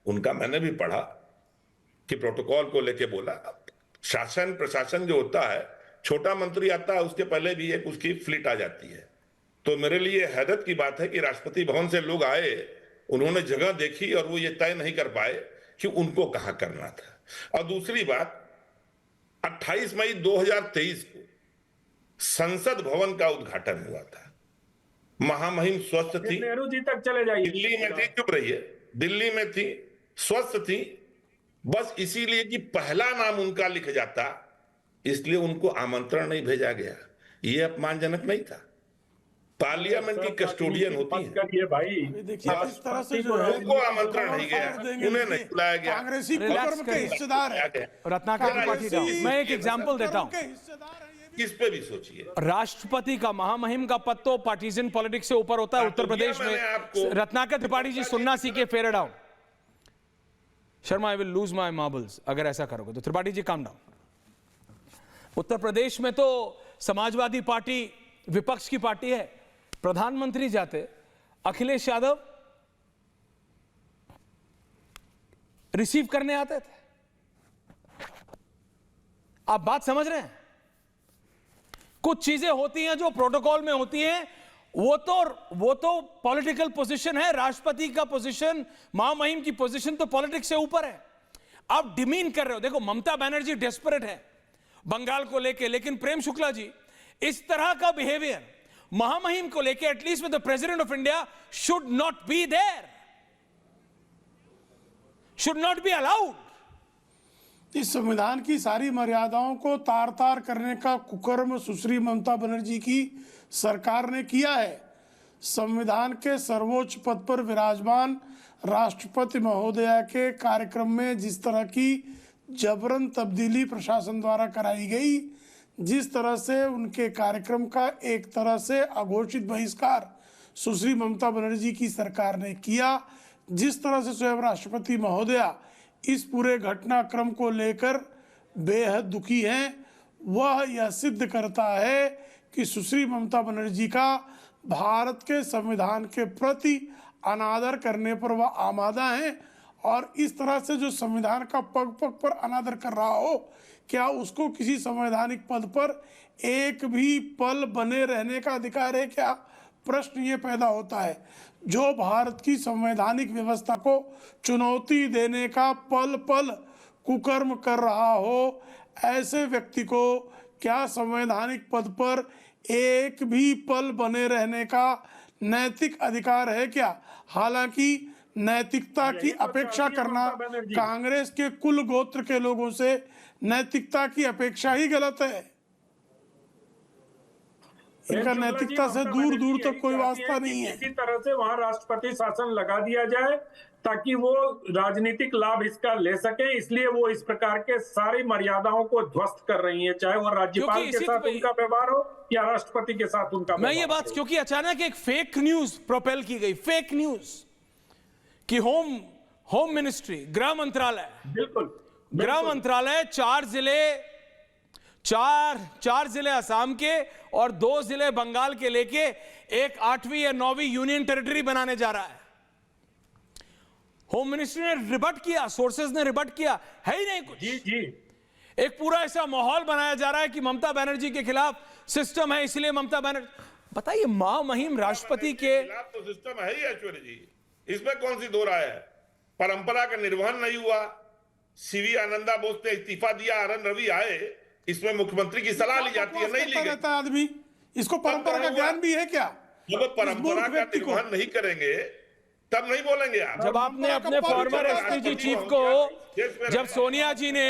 उनका मैंने भी पढ़ा कि प्रोटोकॉल को लेके बोला। शासन प्रशासन जो होता है, छोटा मंत्री आता है उसके पहले भी एक उसकी फ्लीट आ जाती है। तो मेरे लिए हैरत की बात है कि राष्ट्रपति भवन से लोग आए, उन्होंने जगह देखी और वो ये तय नहीं कर पाए कि उनको कहां करना था। और दूसरी बात, 28 मई 2023 को संसद भवन का उद्घाटन हुआ था। महामहिम स्वस्थ थी, नेहरू जी तक चले जाइए। दिल्ली में थी, चुप रहिए, दिल्ली में थी, स्वस्थ थी, बस इसीलिए कि पहला नाम उनका लिख जाता इसलिए उनको आमंत्रण नहीं भेजा गया। ये अपमानजनक नहीं था? पार्लियामेंट की कस्टोडियन होती है, करिए भाई, देखिए इस तरह से जो है उनको आमंत्रण नहीं गया, उन्हें नहीं बुलाया गया, कांग्रेसी कुकर्म के हिस्सेदार है। रत्नाकर त्रिपाठी जी, मैं एक एग्जांपल देता हूं। किस पे भी सोचिए, राष्ट्रपति का महामहिम का पद तो पार्टीजन पॉलिटिक्स से ऊपर होता है उत्तर प्रदेश में। रत्नाकर त्रिपाठी जी सुनना सीखे, fair down. Sharma, I will lose my marbles अगर ऐसा करोगे तो। Tripathi ji calm down. उत्तर प्रदेश में तो समाजवादी पार्टी विपक्ष की पार्टी है, प्रधानमंत्री जाते अखिलेश यादव रिसीव करने आते थे। आप बात समझ रहे हैं? कुछ चीजें होती हैं जो प्रोटोकॉल में होती हैं, वो तो पॉलिटिकल पोजीशन है। राष्ट्रपति का पोजीशन, महामहिम की पोजीशन तो पॉलिटिक्स से ऊपर है। आप डिमीन कर रहे हो। देखो, ममता बनर्जी डेस्परेट है बंगाल को लेके, लेकिन प्रेम शुक्ला जी इस तरह का बिहेवियर महामहिम को लेके, at least with the president of India, should not be there, should not be allowed. इस संविधान की सारी मर्यादाओं को तार तार करने का कुकर्म सुश्री ममता बनर्जी की सरकार ने किया है। संविधान के सर्वोच्च पद पर विराजमान राष्ट्रपति महोदया के कार्यक्रम में जिस तरह की जबरन तब्दीली प्रशासन द्वारा कराई गई, जिस तरह से उनके कार्यक्रम का एक तरह से अघोषित बहिष्कार सुश्री ममता बनर्जी की सरकार ने किया, जिस तरह से स्वयं राष्ट्रपति महोदया इस पूरे घटनाक्रम को लेकर बेहद दुखी हैं, वह यह सिद्ध करता है कि सुश्री ममता बनर्जी का भारत के संविधान के प्रति अनादर करने पर वह आमादा हैं। और इस तरह से जो संविधान का पग पग पर अनादर कर रहा हो, क्या उसको किसी संवैधानिक पद पर एक भी पल बने रहने का अधिकार है क्या? प्रश्न ये पैदा होता है। जो भारत की संवैधानिक व्यवस्था को चुनौती देने का पल पल कुकर्म कर रहा हो, ऐसे व्यक्ति को क्या संवैधानिक पद पर एक भी पल बने रहने का नैतिक अधिकार है क्या? हालांकि नैतिकता की अपेक्षा करना कांग्रेस के कुल गोत्र के लोगों से नैतिकता की अपेक्षा ही गलत है। इनका नैतिकता से दूर दूर तक कोई वास्ता नहीं है। इसी तरह से वहां राष्ट्रपति शासन लगा दिया जाए ताकि वो राजनीतिक लाभ इसका ले सके, इसलिए वो इस प्रकार के सारी मर्यादाओं को ध्वस्त कर रही है, चाहे वो राज्यपाल के साथ उनका व्यवहार हो या राष्ट्रपति के साथ उनका। मैं ये बात, क्योंकि अचानक एक फेक न्यूज प्रोपेल की गई, फेक न्यूज कि होम मिनिस्ट्री, गृह मंत्रालय, बिल्कुल गृह मंत्रालय चार जिले असम के और 2 जिले बंगाल के लेके एक 8वीं या 9वीं यूनियन टेरिटरी बनाने जा रहा है। होम मिनिस्ट्री ने रिबट किया, सोर्सेज ने रिबट किया, है ही नहीं कुछ। जी एक पूरा ऐसा माहौल बनाया जा रहा है कि ममता बनर्जी के खिलाफ सिस्टम है, इसलिए ममता बनर्जी। बताइए, महामहिम राष्ट्रपति के खिलाफ तो सिस्टम है ही ऐश्वर्य जी, इसमें कौन सी दो राय है? परंपरा का निर्वहन नहीं हुआ, सीवी आनंदा बोस ने इस्तीफा दिया, आर एन रवि आए, इसमें मुख्यमंत्री की सलाह ली जाती है, नहीं ली गई। आदमी इसको परंपरा का ज्ञान भी है क्या? जब परंपरा का निर्वहन नहीं करेंगे तब नहीं बोलेंगे आप। जब आपने अपने फॉर्मर एसपीजी चीफ को, जब सोनिया जी ने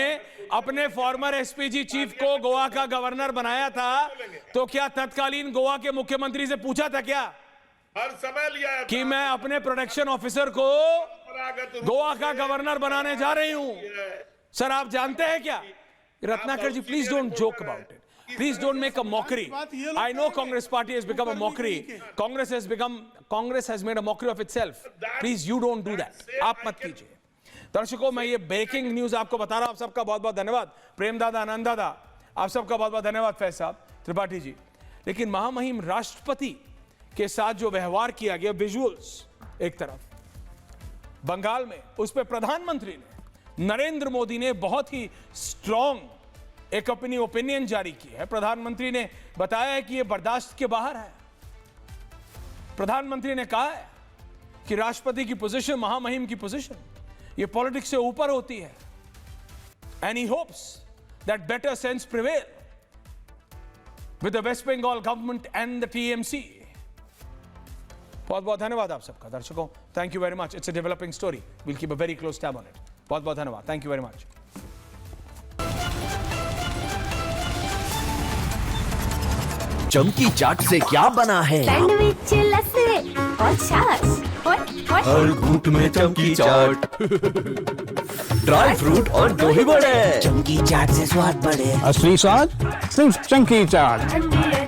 अपने फॉर्मर एसपीजी चीफ को गोवा का गवर्नर बनाया था, तो क्या तत्कालीन गोवा के मुख्यमंत्री से पूछा था क्या हर समय लिया कि मैं अपने प्रोटेक्शन ऑफिसर को गोवा का गवर्नर बनाने जा रही हूं? सर, आप जानते हैं क्या? Ratnakar ji, please don't joke about it, please don't make a mockery. I know Congress party has become a mockery, Congress has made a mockery of itself. Please, you don't do that. आप मत कीजिए। दर्शकों, मैं ये ब्रेकिंग न्यूज आपको बता रहा हूं। आप सबका बहुत बहुत धन्यवाद, प्रेम दादा, आनंद दादा, आप सबका बहुत बहुत धन्यवाद, फैज साहब, त्रिपाठी जी। लेकिन महामहिम राष्ट्रपति के साथ जो व्यवहार किया गया, विजुअल्स एक तरफ, बंगाल में उस पर प्रधानमंत्री ने, नरेंद्र मोदी ने बहुत ही स्ट्रॉन्ग एक अपनी ओपिनियन जारी की है। प्रधानमंत्री ने बताया है कि यह बर्दाश्त के बाहर है। प्रधानमंत्री ने कहा है कि राष्ट्रपति की पोजीशन, महामहिम की पोजीशन, ये पॉलिटिक्स से ऊपर होती है। And he hopes that better sense prevail with the West Bengal government and the TMC. बहुत बहुत धन्यवाद आप सबका दर्शकों, thank you very much. It's a developing story, will keep a very close tab on it. बहुत बहुत धन्यवाद, थैंक यू वेरी मच। चमकी चाट से क्या बना है? सैंडविच, लस्सी और छाछ और हर घूंट में चमकी चाट, ड्राई फ्रूट और दही बड़े, चमकी चाट से स्वाद बढ़े। असली स्वाद सिर्फ चंकी चाट।